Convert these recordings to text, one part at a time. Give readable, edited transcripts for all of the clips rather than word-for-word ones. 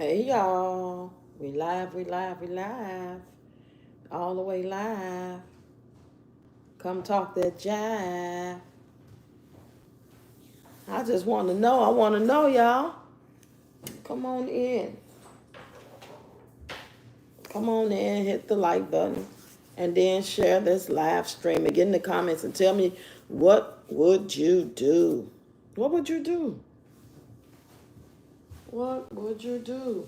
Hey y'all, we live, all the way live. Come talk that jive. I just want to know, y'all. Come on in. Come on in, hit the like button, and then share this live stream and get in the comments and tell me what would you do? What would you do? What would you do?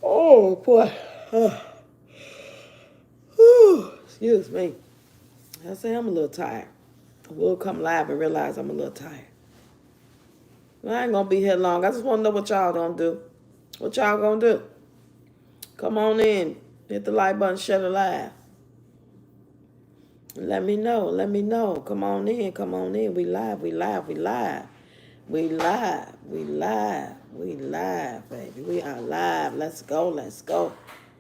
Oh boy. Excuse me. I say I'm a little tired. I will come live and realize I'm a little tired. Well, I ain't gonna be here long. I just want to know what y'all gonna do. What y'all gonna do? Come on in. Hit the like button, share the live. Let me know. Let me know. Come on in. Come on in. We live. We live. We live. We live. We live. We live, baby. We are live. Let's go. Let's go.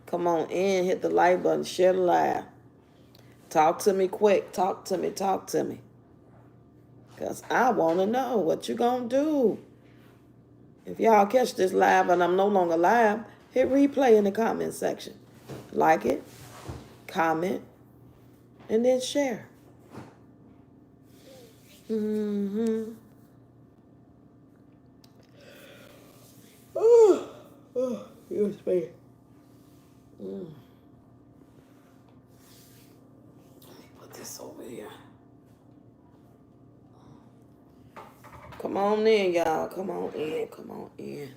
Come on in. Hit the like button, share the live. Talk to me quick. Talk to me. Talk to me. Because I want to know what you gonna do. If y'all catch this live and I'm no longer live, hit replay in the comment section. Like it, comment, and then share. Mm-hmm. Excuse me. Let me put this over here. Come on in, y'all. Come on in. Come on in.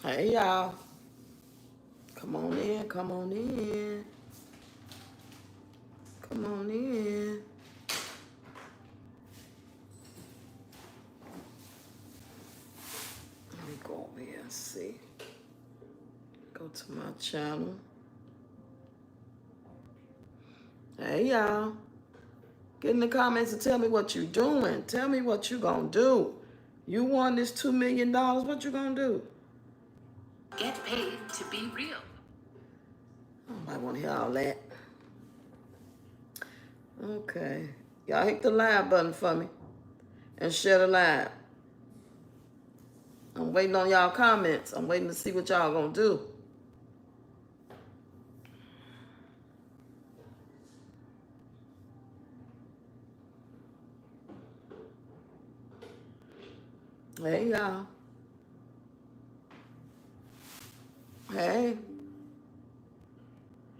Hey, y'all. Come on in. Come on in. Come on in. Let me go over here and see. Go to my channel. Hey, y'all. Get in the comments and tell me what you doing. Tell me what you gonna do. You won this $2 million. What you gonna do? Get paid to be real. Nobody wanna hear all that. Okay. Y'all hit the live button for me and share the live. I'm waiting on y'all comments. I'm waiting to see what y'all gonna do. Hey, y'all. Hey.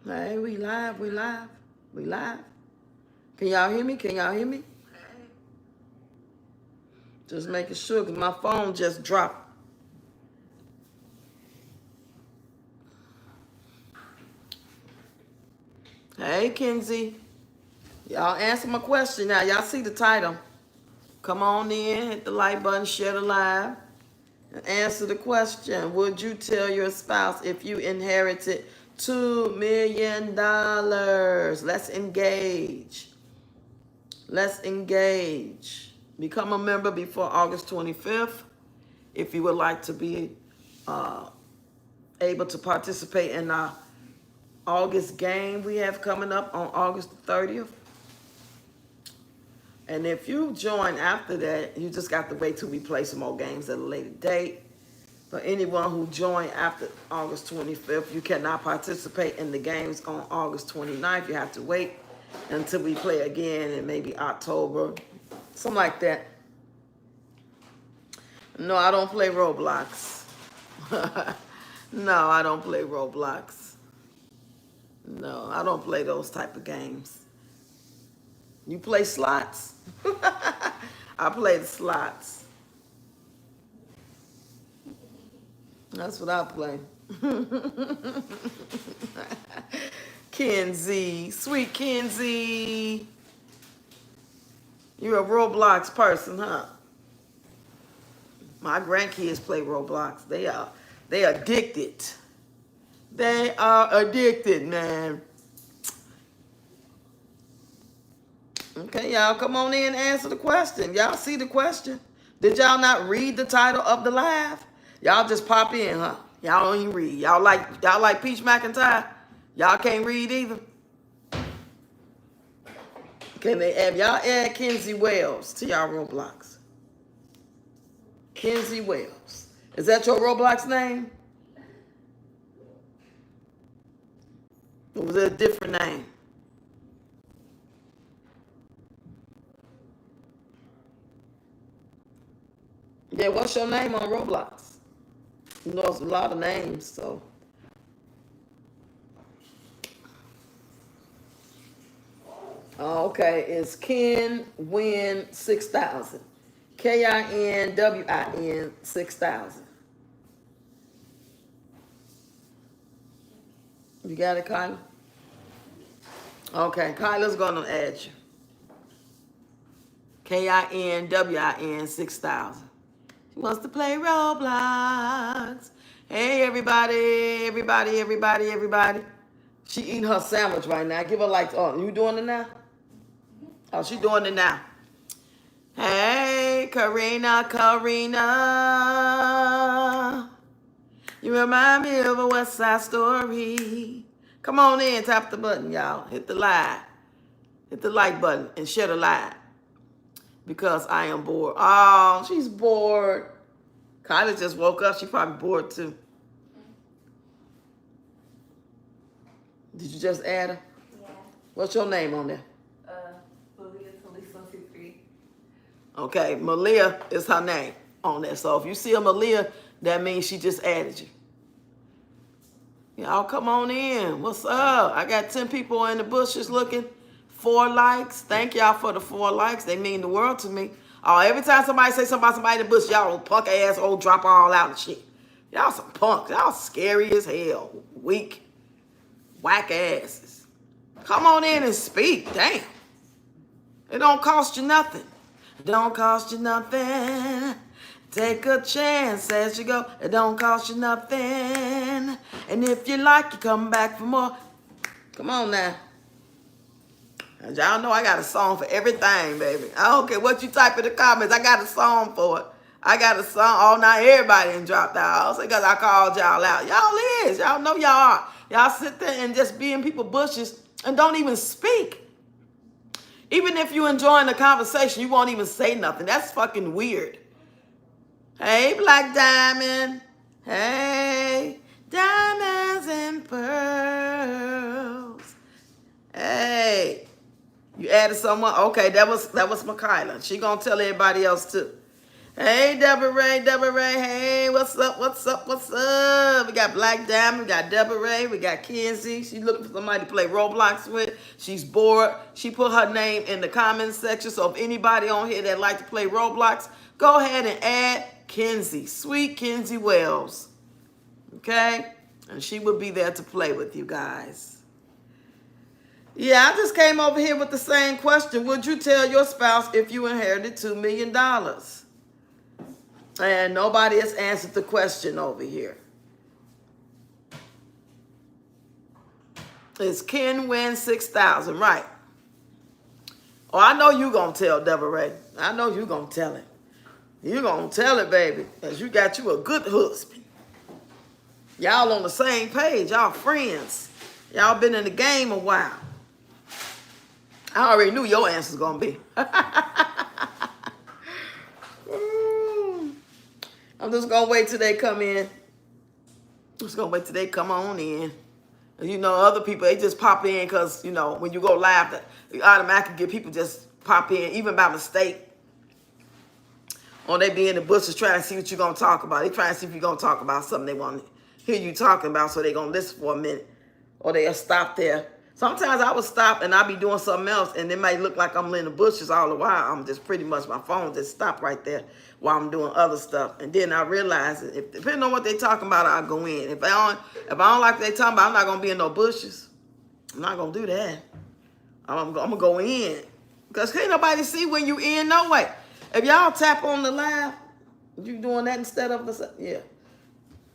Hey, we live. We live. We live. Can y'all hear me? Can y'all hear me? Just making sure because my phone just dropped. Hey, Kenzie. Y'all answer my question now. Y'all see the title. Come on in, hit the like button, share the live, and answer the question. Would you tell your spouse if you inherited $2 million? Let's engage. Let's engage. Become a member before August 25th if you would like to be able to participate in our August game we have coming up on August 30th. And if you join after that, you just got to wait till we play some more games at a later date. For anyone who joined after August 25th, you cannot participate in the games on August 29th. You have to wait until we play again in maybe October, something like that. No, I don't play Roblox. No, I don't play Roblox. No, I don't play those type of games. You play slots? I play the slots. That's what I play. Kenzie, sweet Kenzie. You're a Roblox person, huh? My grandkids play Roblox. They addicted. They are addicted, man. Okay, y'all come on in and answer the question. Y'all see the question? Did y'all not read the title of the live? Y'all just pop in, huh? Y'all don't even read. Y'all like Peach McIntyre? Y'all can't read either. Can they add y'all add Kenzie Wells to y'all Roblox? Kenzie Wells. Is that your Roblox name? Or was it a different name? Yeah, what's your name on Roblox? You know, it's a lot of names, so. Oh, okay, it's Ken Win 6000. KINWIN 6000. You got it, Kyla? Okay, Kyla's gonna add you. KINWIN 6000. She wants to play Roblox. Hey, everybody. She eating her sandwich right now. Give her like, oh, you doing it now? Oh, she doing it now. Hey, Karina. You remind me of a West Side Story. Come on in, tap the button, y'all. Hit the like button and share the live. Because I am bored. Oh, she's bored. Kyla just woke up. She probably bored too. Did you just add her? Yeah. What's your name on there? Malia Talisa 123. Okay, Malia is her name on there. So if you see a Malia, that means she just added you. Y'all come on in. What's up? I got 10 people in the bushes looking. 4 likes. Thank y'all for the 4 likes. They mean the world to me. Oh, every time somebody say something about somebody in the bush, y'all punk ass old drop all out and shit. Y'all some punks. Y'all scary as hell. Weak. Whack asses. Come on in and speak. Damn. It don't cost you nothing. It don't cost you nothing. Take a chance as you go. It don't cost you nothing. And if you like, you come back for more. Come on now. And y'all know I got a song for everything, baby. I don't care what you type in the comments. I got a song for it. I got a song. Oh, not everybody done dropped out. Because I called y'all out. Y'all is. Y'all know y'all are. Y'all sit there and just be in people's bushes and don't even speak. Even if you enjoying the conversation, you won't even say nothing. That's fucking weird. Hey, Black Diamond. Hey, diamonds and pearls. Hey, you added someone? Okay, that was Makayla. She gonna tell everybody else too. Hey, Deborah Ray. Hey, what's up? We got Black Diamond, we got Deborah Ray, we got Kenzie. She's looking for somebody to play Roblox with. She's bored. She put her name in the comments section. So if anybody on here that like to play Roblox, go ahead and add Kenzie, sweet Kenzie Wells. Okay? And she will be there to play with you guys. Yeah, I just came over here with the same question. Would you tell your spouse if you inherited $2 million? And nobody has answered the question over here. It's Ken Win 6000, right? Oh, I know you gonna tell, Deborah Ray. I know you gonna tell it. You gonna tell it, baby, because you got you a good husband. Y'all on the same page. Y'all friends. Y'all been in the game a while. I already knew your answer's gonna be. I'm just gonna wait till they come in. Just gonna wait till they come on in. And you know, other people, they just pop in because, you know, when you go live, you automatically get people just pop in, even by mistake. Or they be in the bushes trying to see what you're gonna talk about. They trying to see if you're gonna talk about something they want to hear you talking about, so they gonna listen for a minute. Or they'll stop there. Sometimes I would stop and I'll be doing something else, and it might look like I'm in the bushes all the while. I'm just pretty much, my phone just stop right there while I'm doing other stuff. And then I realize that if, depending on what they talking about, I'll go in. If I don't like what they talking about, I'm not gonna be in no bushes. I'm not gonna do that. I'm gonna go in. Because can't nobody see when you in no way. If y'all tap on the live, you doing that instead of the, yeah.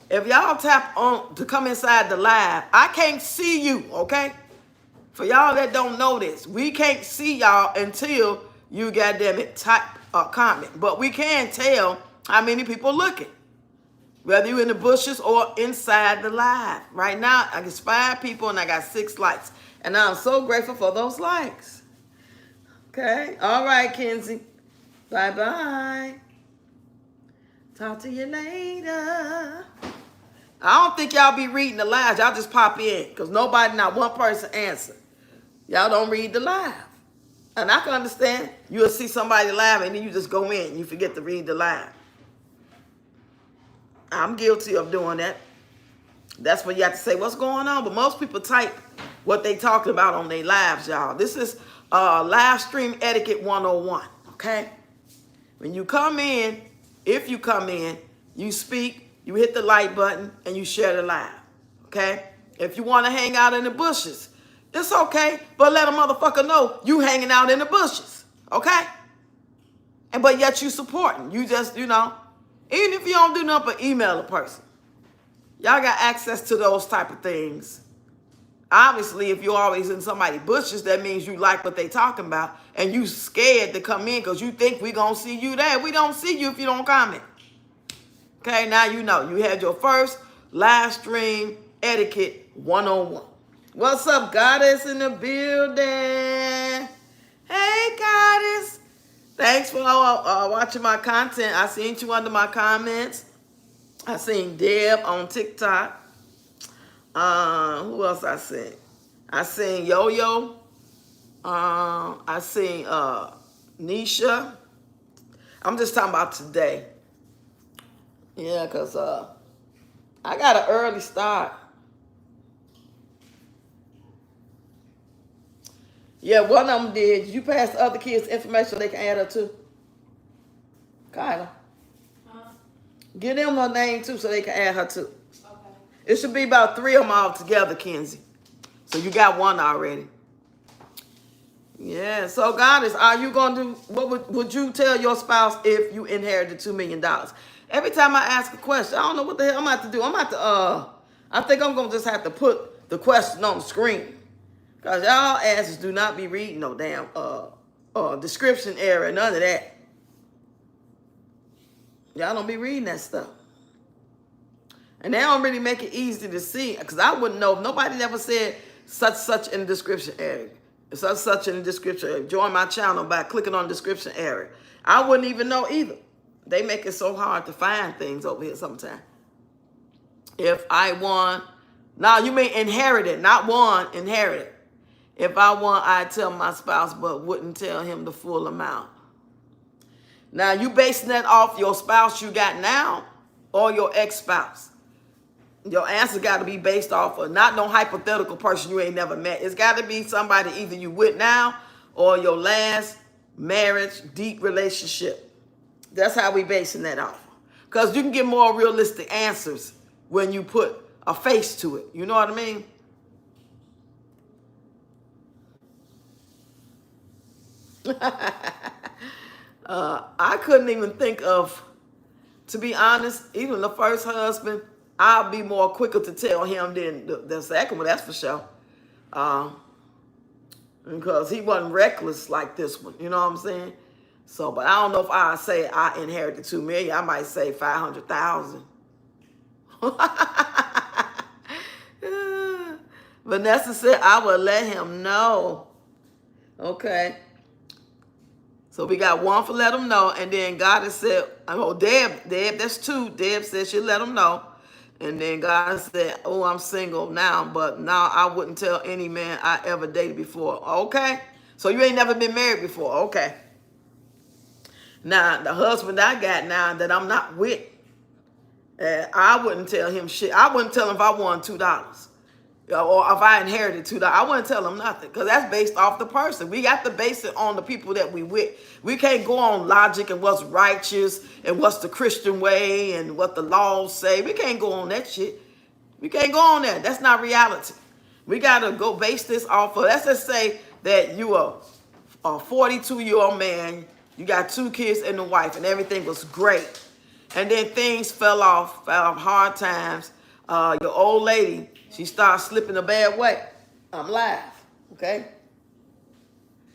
If y'all tap on to come inside the live, I can't see you, okay? For y'all that don't know this, we can't see y'all until you goddamn it type a comment. But we can tell how many people looking, whether you in the bushes or inside the live. Right now, I got 5 people and I got 6 likes. And I'm so grateful for those likes. Okay. All right, Kenzie. Bye-bye. Talk to you later. I don't think y'all be reading the lives. Y'all just pop in because nobody, not one person answer. Y'all don't read the live. And I can understand. You'll see somebody live and then you just go in. You forget to read the live. I'm guilty of doing that. That's when you have to say what's going on. But most people type what they talking about on their lives, y'all. This is live stream etiquette 101, okay? When you come in, if you come in, you speak, you hit the like button, and you share the live, okay? If you want to hang out in the bushes, it's okay, but let a motherfucker know you hanging out in the bushes, okay? But yet you supporting. You just, even if you don't do nothing but email a person. Y'all got access to those type of things. Obviously, if you're always in somebody's bushes, that means you like what they talking about, and you scared to come in because you think we going to see you there. We don't see you if you don't comment. Okay, now you know. You had your first live stream etiquette 101. What's up, Goddess in the building? Hey, Goddess. Thanks for watching my content. I seen you under my comments. I seen Deb on TikTok. Who else I seen? I seen Yo-Yo. I seen Nisha. I'm just talking about today. Yeah, because I got an early start. Yeah, one of them did. You pass other kids information so they can add her too? Kyla. Give them her name too so they can add her too. Okay. It should be about 3 of them all together, Kenzie. So you got one already. Yeah, so Goddess, are you going to do, what would you tell your spouse if you inherited $2 million? Every time I ask a question, I don't know what the hell I'm about to do. I'm about to, I think I'm going to just have to put the question on the screen. Because y'all asses do not be reading no damn description area, none of that. Y'all don't be reading that stuff. And they don't really make it easy to see, because I wouldn't know if nobody ever said such in the description area. Such in the description area. Join my channel by clicking on the description area. I wouldn't even know either. They make it so hard to find things over here sometimes. If I won, now you may inherit it, not won, inherit it. If I won, I'd tell my spouse, but wouldn't tell him the full amount. Now, you basing that off your spouse you got now or your ex-spouse? Your answer got to be based off of not no hypothetical person you ain't never met. It's got to be somebody either you with now or your last marriage, deep relationship. That's how we basing that off. Because you can get more realistic answers when you put a face to it. You know what I mean? I couldn't even think of, to be honest, even the first husband, I'll be more quicker to tell him than the second one, that's for sure. Because he wasn't reckless like this one, you know what I'm saying? So, but I don't know if I say I inherited $2 million. I might say 500,000. Vanessa said I would let him know. Okay. So we got one for let him know, and then God has said, oh, Deb, that's 2. Deb said she'll let him know. And then God said, oh, I'm single now, but now I wouldn't tell any man I ever dated before. Okay. So you ain't never been married before. Okay. Now, the husband I got now that I'm not with, I wouldn't tell him shit. I wouldn't tell him if I won $2. Or if I inherited $2, I wouldn't tell them nothing, because that's based off the person. We got to base it on the people that we with. We can't go on logic and what's righteous and what's the Christian way and what the laws say. We can't go on that shit. We can't go on that. That's not reality. We got to go base this off of, let's just say that you are a 42-year-old man, you got 2 kids and a wife, and everything was great. And then things fell off hard times. Your old lady, she started slipping a bad way. I'm live. Okay?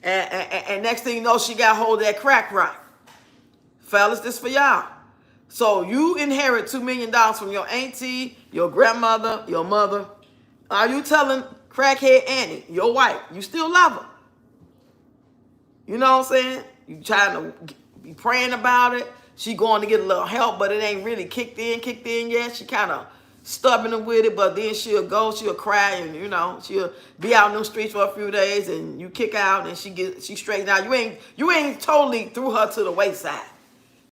And next thing you know, she got hold of that crack rock. Fellas, this for y'all. So you inherit $2 million from your auntie, your grandmother, your mother. Are you telling crackhead Annie, your wife, you still love her? You know what I'm saying? You trying to be praying about it. She going to get a little help, but it ain't really kicked in yet. She kind of stubborn with it, but then she'll cry, and you know, she'll be out in the streets for a few days, and you kick out, and she straighten out. You ain't totally threw her to the wayside,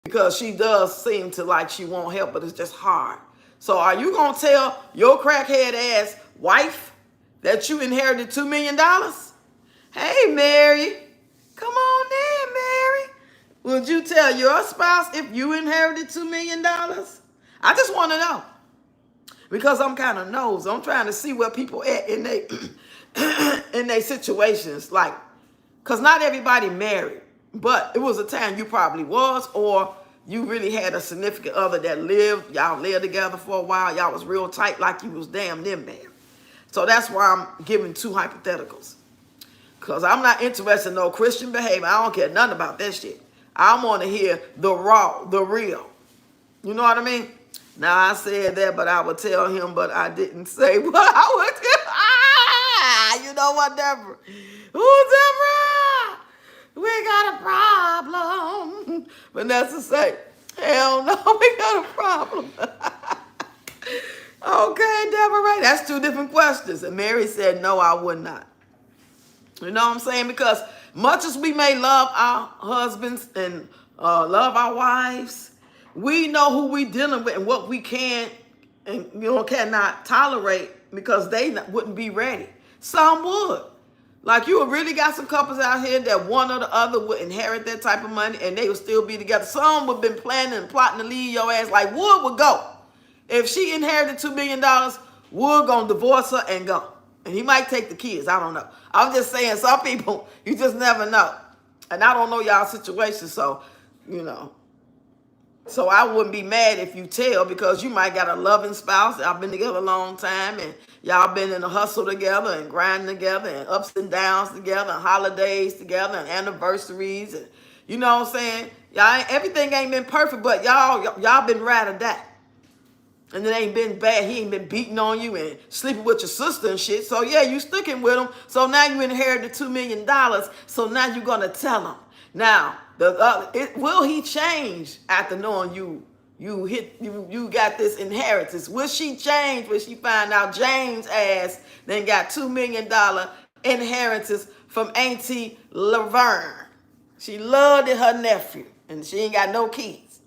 because she does seem to like she won't help, but it's just hard. So are you gonna tell your crackhead ass wife that you inherited $2 million? Hey, Mary, come on in, Mary. Would you tell your spouse if you inherited $2 million? I just want to know, because I'm kind of nosy. I'm trying to see where people at in they in their situations, like, because not everybody married, but it was a time you probably was, or you really had a significant other that y'all lived together for a while, y'all was real tight, like you was damn near married. So that's why I'm giving two hypotheticals, because I'm not interested in no Christian behavior. I don't care nothing about that shit. I want to hear the raw, the real. You know what I mean? Now, I said that, but I would tell him, but I didn't say what I would tell. You know what, Deborah? Deborah? We got a problem. Vanessa say, hell no, we got a problem. Okay, Deborah, right? That's two different questions. And Mary said, no, I would not. You know what I'm saying? Because much as we may love our husbands and love our wives, we know who we dealing with and what we can and cannot tolerate, because they wouldn't be ready. Some would. Like, you really got some couples out here that one or the other would inherit that type of money and they would still be together. Some would have been planning and plotting to leave your ass, like Wood would go. If she inherited $2 million, Wood gonna divorce her and go. And he might take the kids. I don't know. I'm just saying, some people, you just never know. And I don't know y'all situation, so, So I wouldn't be mad if you tell, because you might got a loving spouse. Y'all been together a long time, and y'all been in a hustle together and grinding together and ups and downs together and holidays together and anniversaries. And you know what I'm saying? Everything ain't been perfect, but y'all been ride or die. And it ain't been bad. He ain't been beating on you and sleeping with your sister and shit. So yeah, you sticking with him. So now you inherited $2 million. So now you're gonna tell him. Now, will he change after knowing you got this inheritance? Will she change when she find out James ass then got $2 million inheritance from Auntie Laverne? She loved it, her nephew, and she ain't got no kids.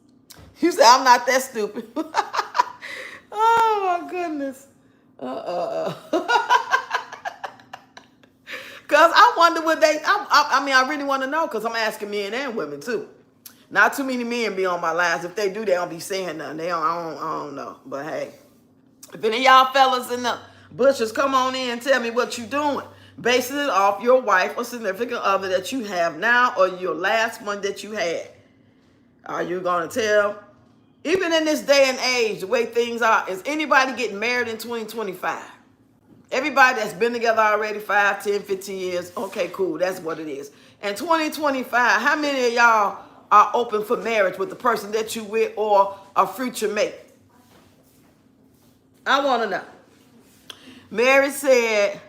You say, I'm not that stupid. Oh my goodness. Because I wonder what I really want to know, because I'm asking men and women too. Not too many men be on my lives. If they do, they don't be saying nothing. I don't know. But hey, if any of y'all fellas in the bushes, come on in and tell me what you doing. Basing it off your wife or significant other that you have now, or your last one that you had. Are you going to tell? Even in this day and age, the way things are, is anybody getting married in 2025? Everybody that's been together already 5, 10, 15 years, okay, cool, that's what it is. In 2025, how many of y'all are open for marriage with the person that you with or a future mate? I want to know. Mary said,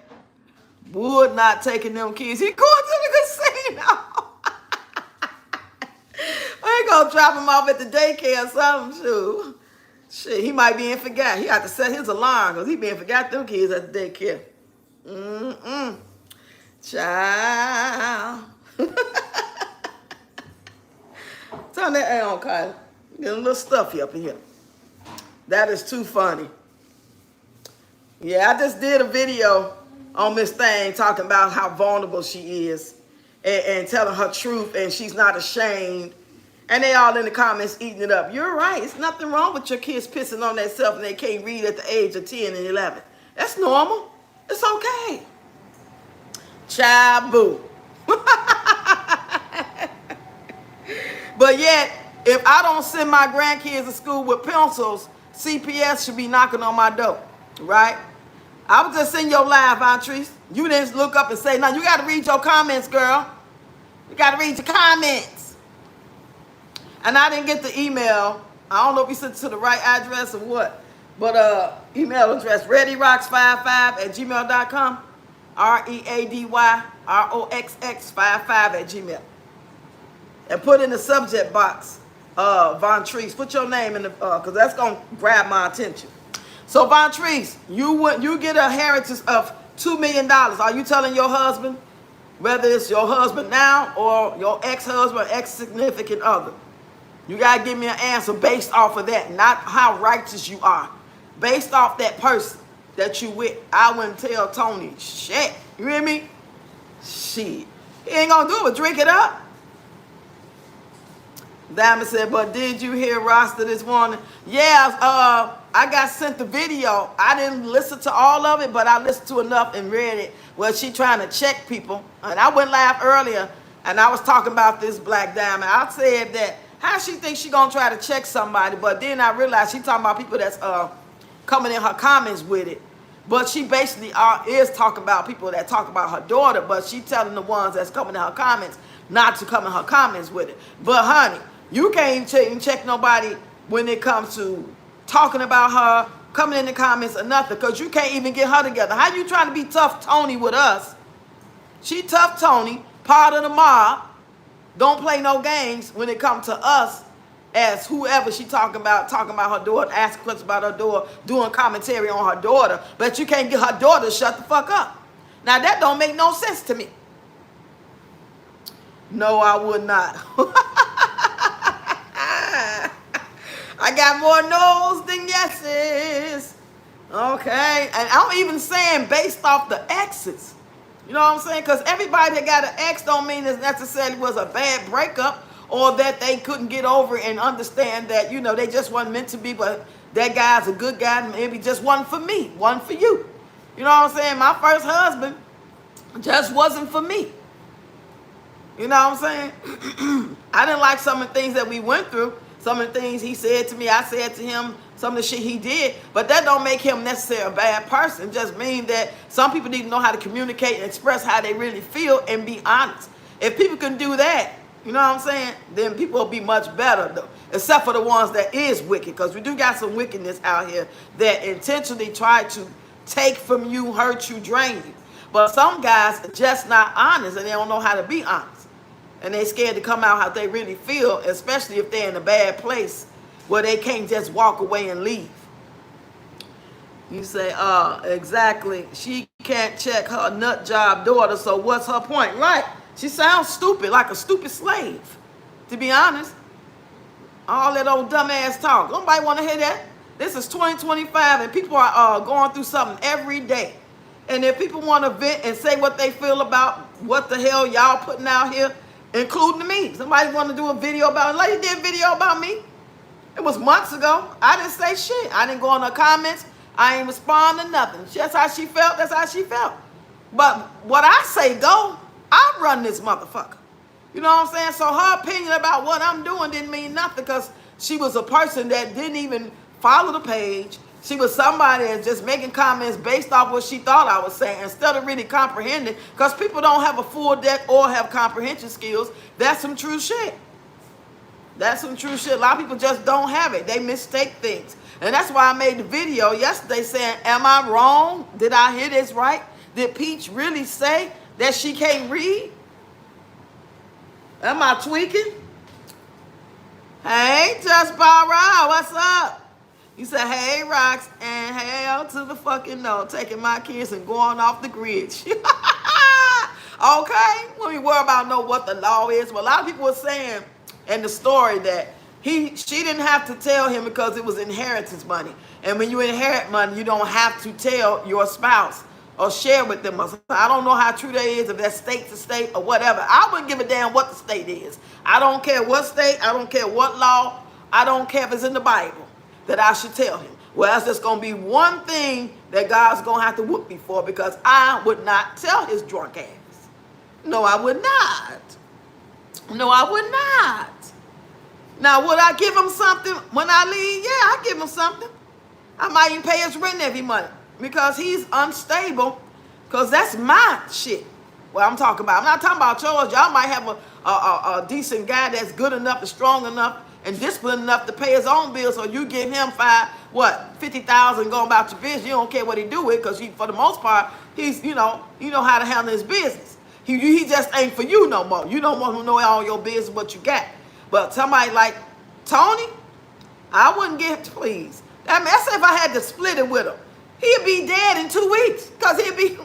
Wood not taking them kids. He going to the casino. I ain't gonna drop him off at the daycare or something, Shit, he might be in forgot. He had to set his alarm because he been forgot them kids at the daycare. Child. Turn that air on, Kylie. Get a little stuffy up in here. That is too funny. Yeah, I just did a video on Miss Thang talking about how vulnerable she is and telling her truth, and she's not ashamed. And they all in the comments eating it up. You're right. It's nothing wrong with your kids pissing on themselves and they can't read at the age of 10 and 11. That's normal. It's okay. Child boo. But yet, if I don't send my grandkids to school with pencils, CPS should be knocking on my door, right? I was just seeing your live, Vontrice. You didn't look up and say nothing. You got to read your comments, girl. You got to read your comments. And I didn't get the email. I don't know if you sent it to the right address or what. But email address, readyrocks55@gmail.com. READYROXX55@gmail. And put in the subject box, Vontrice. Put your name in the, because that's going to grab my attention. So, Vontrice, you get a inheritance of $2 million. Are you telling your husband, whether it's your husband now or your ex-husband or ex-significant other? You got to give me an answer based off of that, not how righteous you are. Based off that person that you with. I wouldn't tell Tony shit. You hear me? Shit. He ain't going to do it. Drink it up. Diamond said, but did you hear Rasta this morning? Yeah, I got sent the video. I didn't listen to all of it, but I listened to enough and read it. Well, she trying to check people. And I went live earlier, and I was talking about this Black Diamond. I said that, how she thinks she going to try to check somebody, but then I realized she talking about people that's coming in her comments with it. But she basically is talking about people that talk about her daughter, but she telling the ones that's coming in her comments not to come in her comments with it. But honey, you can't even check nobody when it comes to talking about her, coming in the comments or nothing, because you can't even get her together. How you trying to be tough Tony with us? She tough Tony, part of the mob, don't play no games when it comes to us as whoever she talking about her daughter, asking questions about her daughter, doing commentary on her daughter, but you can't get her daughter to shut the fuck up. Now that don't make no sense to me. No, I would not. I got more no's than yeses. Okay. And I'm even saying based off the exes. You know what I'm saying? Because everybody that got an ex don't mean it necessarily was a bad breakup or that they couldn't get over and understand that, you know, they just wasn't meant to be, but that guy's a good guy. Maybe just one for me, one for you. You know what I'm saying? My first husband just wasn't for me. You know what I'm saying? I didn't like some of the things that we went through. Some of the things he said to me, I said to him, some of the shit he did. But that don't make him necessarily a bad person. It just means that some people need to know how to communicate and express how they really feel and be honest. If people can do that, you know what I'm saying, then people will be much better, though. Except for the ones that is wicked. Because we do got some wickedness out here that intentionally try to take from you, hurt you, drain you. But some guys are just not honest and they don't know how to be honest. And they scared to come out how they really feel, especially if they're in a bad place where they can't just walk away and leave. You say, exactly. She can't check her nut job daughter, so what's her point? Right. She sounds stupid, like a stupid slave, to be honest. All that old dumbass talk. Nobody want to hear that. This is 2025 and people are going through something every day. And if people want to vent and say what they feel about what the hell y'all putting out here, including me. Somebody want to do a video about it. Lady did a video about me. It was months ago. I didn't say shit. I didn't go in her comments. I ain't respond to nothing. That's how she felt. That's how she felt. But what I say go, I run this motherfucker. You know what I'm saying? So her opinion about what I'm doing didn't mean nothing because she was a person that didn't even follow the page. She was somebody that's just making comments based off what she thought I was saying instead of really comprehending, because people don't have a full deck or have comprehension skills. That's some true shit. That's some true shit. A lot of people just don't have it. They mistake things. And that's why I made the video yesterday saying, am I wrong? Did I hear this right? Did Peach really say that she can't read? Am I tweaking? Hey, Just Bara, what's up? You said, hey, Rocks, and hell to the fucking no, taking my kids and going off the grid. Okay, let me worry about know what the law is. Well, a lot of people were saying in the story that she didn't have to tell him because it was inheritance money. And when you inherit money, you don't have to tell your spouse or share with them. I don't know how true that is, if that's state to state or whatever. I wouldn't give a damn what the state is. I don't care what state. I don't care what law. I don't care if it's in the Bible that I should tell him. Well, that's just going to be one thing that God's going to have to whoop me for, because I would not tell his drunk ass. No, I would not. No, I would not. Now, would I give him something when I leave? Yeah, I give him something. I might even pay his rent every month. because he's unstable. Because that's my shit. What I'm talking about. I'm not talking about yours. Y'all might have a decent guy that's good enough and strong enough and disciplined enough to pay his own bills. So you give him $50,000 going about your business. You don't care what he do with, because for the most part, he's you know how to handle his business. He just ain't for you no more. You don't want to know all your business, what you got. But somebody like Tony, I wouldn't get, please. I mean, that's if I had to split it with him. He'd be dead in 2 weeks, because he'd be,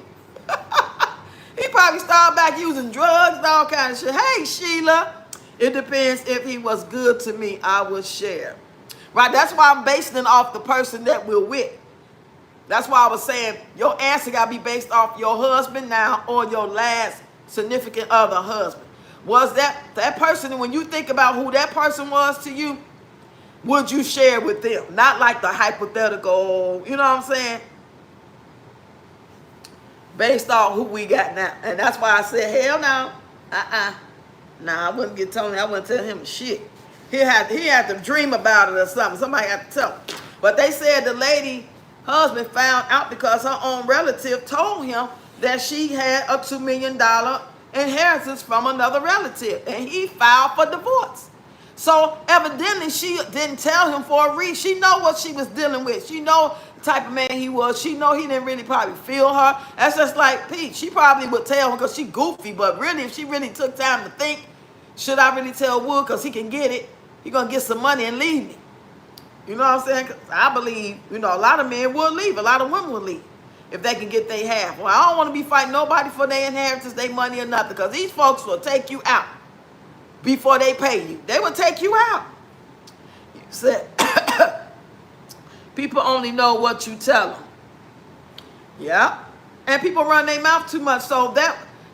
he probably start back using drugs and all kind of shit. Hey, Sheila, it depends. If he was good to me, I would share. Right, that's why I'm basing it off the person that we're with. That's why I was saying your answer got to be based off your husband now or your last significant other husband. Was that person, when you think about who that person was to you, would you share with them? Not like the hypothetical, you know what I'm saying? Based on who we got now. And that's why I said, hell no. Nah, I wouldn't get Tony. I wouldn't tell him shit. He had to dream about it or something. Somebody had to tell him. But they said the lady husband found out because her own relative told him that she had a $2 million inheritance from another relative. And he filed for divorce. So evidently she didn't tell him for a reason. She know what she was dealing with. She know the type of man he was. She know he didn't really probably feel her. That's just like Pete. She probably would tell him because she goofy. But really, if she really took time to think, should I really tell Wood because he can get it? He going to get some money and leave me. You know what I'm saying? 'Cause I believe, a lot of men will leave. A lot of women will leave if they can get their half. Well, I don't want to be fighting nobody for their inheritance, their money or nothing, because these folks will take you out before they pay you. They will take you out. You said, people only know what you tell them. Yeah. And people run their mouth too much. So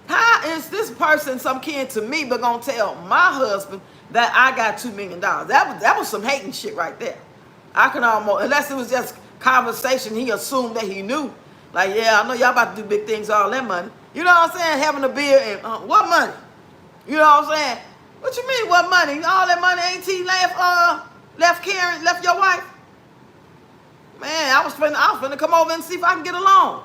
how is this person some kin to me but gonna tell my husband that I got $2 million? That was some hating shit right there. I can almost, unless it was just conversation, he assumed that he knew. Like, yeah, I know y'all about to do big things, all that money. You know what I'm saying? Having a beer and what money? You know what I'm saying? What you mean, what money? All that money ain't he left Karen, left your wife? Man, I was finna come over and see if I can get along.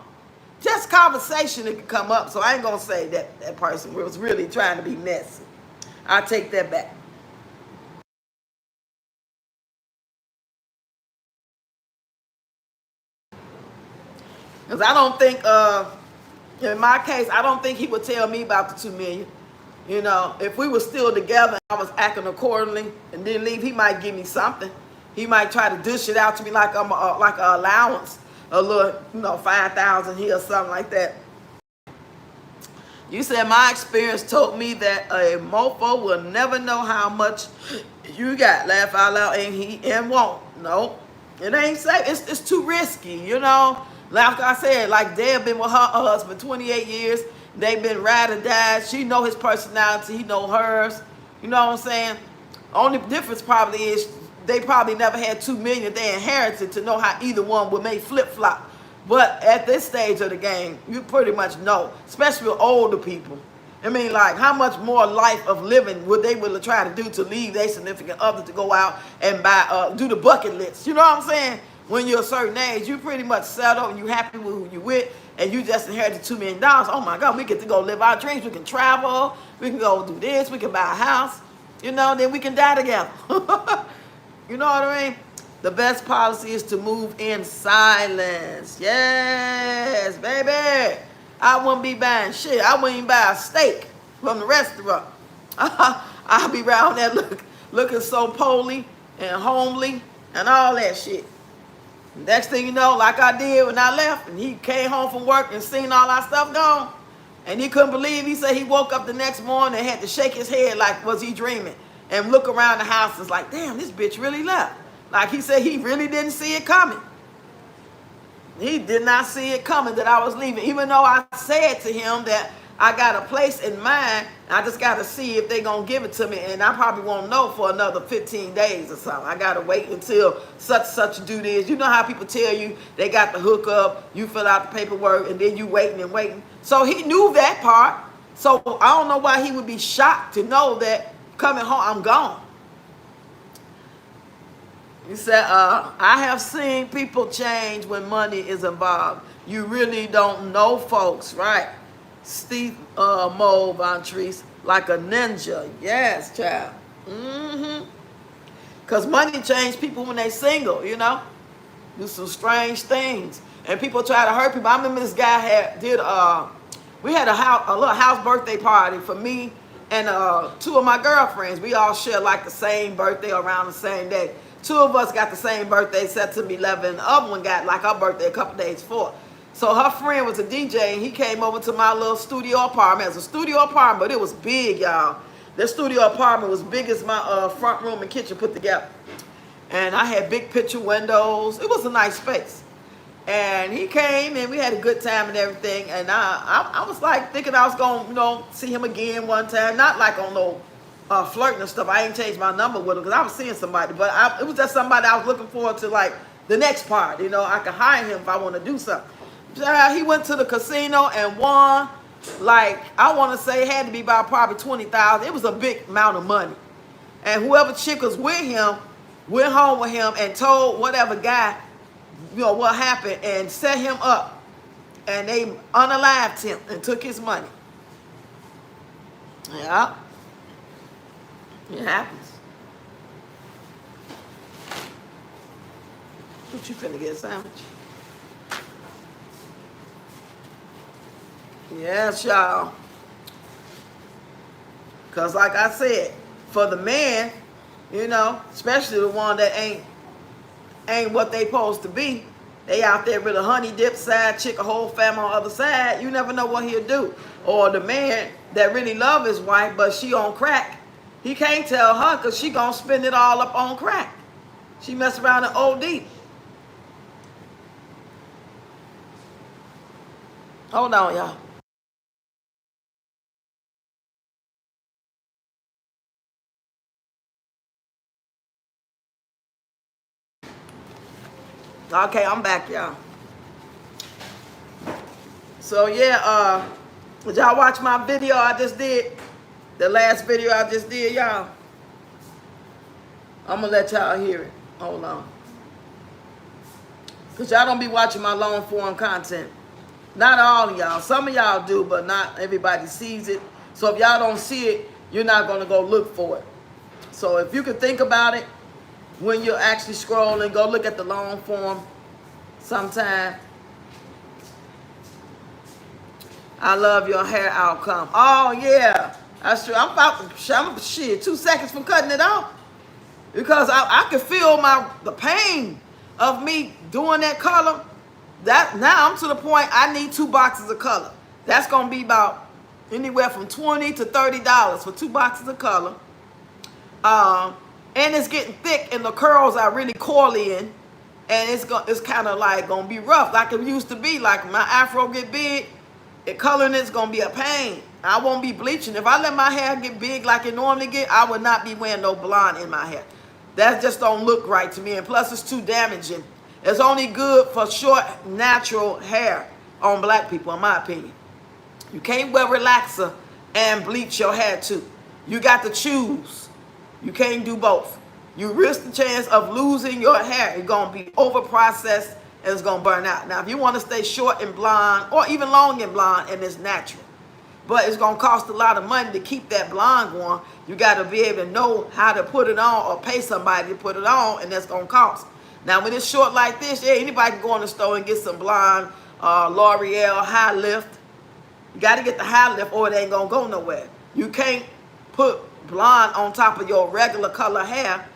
Just conversation that could come up. So I ain't gonna say that person was really trying to be messy. I'll take that back. Because I don't think, in my case, I don't think he would tell me about the $2 million. If we were still together and I was acting accordingly and didn't leave, he might give me something. He might try to dish it out to me like I'm like an allowance, a little, $5,000 here or something like that. You said my experience told me that a mofo will never know how much you got. Laugh out loud, and won't. No, it ain't safe. It's too risky, Like I said, like Deb been with her husband 28 years. They've been ride or die. She know his personality. He know hers. You know what I'm saying? Only difference probably is they probably never had $2 million they inherited to know how either one would make flip-flop. But at this stage of the game, you pretty much know, especially with older people. I mean, like, how much more life of living would they try to do to leave their significant other to go out and buy, do the bucket list? You know what I'm saying? When you're a certain age, you pretty much settle and you happy with who you with, and you just inherited $2 million. Oh my God, we get to go live our dreams. We can travel. We can go do this. We can buy a house. Then we can die together. You know what I mean? The best policy is to move in silence. Yes, baby. I wouldn't be buying shit. I wouldn't even buy a steak from the restaurant. I'll be around there looking so poly and homely and all that shit. Next thing you know, like I did when I left, and he came home from work and seen all our stuff gone, and he couldn't believe. He said he woke up the next morning and had to shake his head like, was he dreaming? And look around the house and was like, damn, this bitch really left. Like he said he really didn't see it coming. He did not see it coming that I was leaving, even though I said to him that I got a place in mind. I just got to see if they're going to give it to me. And I probably won't know for another 15 days or something. I got to wait until such do this. You know how people tell you they got the hook up, you fill out the paperwork, and then you waiting and waiting. So he knew that part. So I don't know why he would be shocked to know that coming home, I'm gone. You said, I have seen people change when money is involved. You really don't know folks, right? Steve Mo Von Treese, like a ninja. Yes, child. Mm-hmm. Because money changed people when they single, you know? Do some strange things. And people try to hurt people. I remember this guy we had a little house birthday party for me and two of my girlfriends. We all shared like the same birthday around the same day. Two of us got the same birthday, September 11. The other one got like her birthday a couple days before. So her friend was a DJ, and he came over to my little studio apartment. It was a studio apartment, but it was big, y'all. This studio apartment was big as my front room and kitchen put together. And I had big picture windows. It was a nice space. And he came, and we had a good time and everything. And I was like thinking I was going to, see him again one time. Not like on no flirting and stuff. I ain't changed my number with him because I was seeing somebody. But it was just somebody I was looking forward to, like, the next part. I could hire him if I want to do something. He went to the casino and won, like, I want to say it had to be about probably $20,000. It was a big amount of money. And whoever chick was with him went home with him and told whatever guy, what happened and set him up. And they unalived him and took his money. Yeah. It happens. What you finna get a sandwich? Yes, y'all. Because like I said, for the man, especially the one that ain't what they supposed to be, they out there with a honey dip side chick, a whole family on the other side, you never know what he'll do. Or the man that really love his wife, but she on crack, he can't tell her because she gonna spend it all up on crack. She mess around and OD. Hold on, y'all. Okay, I'm back, y'all. So yeah, did y'all watch my video I just did? The last video I just did, y'all. I'm gonna let y'all hear it. Hold on. Because y'all don't be watching my long form content. Not all of y'all. Some of y'all do, but not everybody sees it. So if y'all don't see it, you're not gonna go look for it. So if you could think about it, when you're actually scrolling, go look at the long form sometime. I love your hair outcome. Oh, yeah. That's true. I'm shit, 2 seconds from cutting it off. Because I could feel the pain of me doing that color. Now I'm to the point I need 2 boxes of color. That's going to be about anywhere from $20 to $30 for 2 boxes of color. And it's getting thick, and the curls are really coily in, and it's kind of like gonna be rough, like it used to be. Like my afro get big, coloring it's gonna be a pain. I won't be bleaching. If I let my hair get big like it normally get, I would not be wearing no blonde in my hair. That just don't look right to me, and plus it's too damaging. It's only good for short, natural hair on black people, in my opinion. You can't wear relaxer and bleach your hair too. You got to choose. You can't do both. You risk the chance of losing your hair. It's going to be over-processed and it's going to burn out. Now, if you want to stay short and blonde or even long and blonde, and it's natural, but it's going to cost a lot of money to keep that blonde going, you got to be able to know how to put it on or pay somebody to put it on, and that's going to cost. Now, when it's short like this, yeah, anybody can go in the store and get some blonde L'Oreal high lift. You got to get the high lift or it ain't going to go nowhere. You can't put blonde on top of your regular color hair,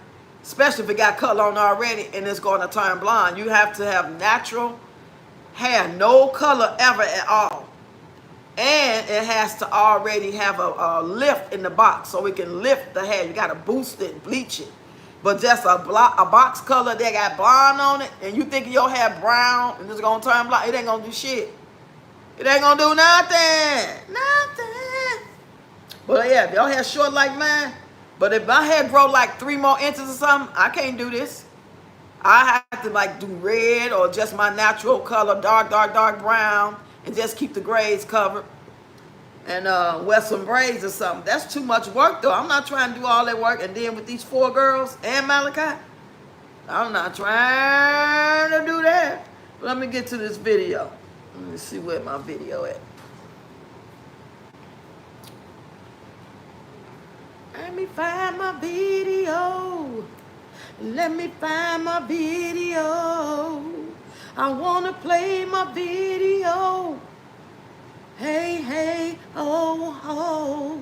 especially if it got color on already and it's going to turn blonde. You have to have natural hair, no color ever at all. And it has to already have a lift in the box so it can lift the hair. You got to boost it, bleach it. But just a box color that got blonde on it, and you think your hair brown and it's going to turn blonde, it ain't going to do shit. It ain't going to do nothing. Nothing. But yeah, if your hair short like mine, but if my hair grow like 3 more inches or something, I can't do this. I have to like do red or just my natural color, dark brown, and just keep the grays covered. And wear some braids or something. That's too much work though. I'm not trying to do all that work. And then with these 4 girls and Malachi, I'm not trying to do that. But let me get to this video. Let me see where my video at. Let me find my video. Let me find my video. I want to play my video. Hey, hey, oh, oh.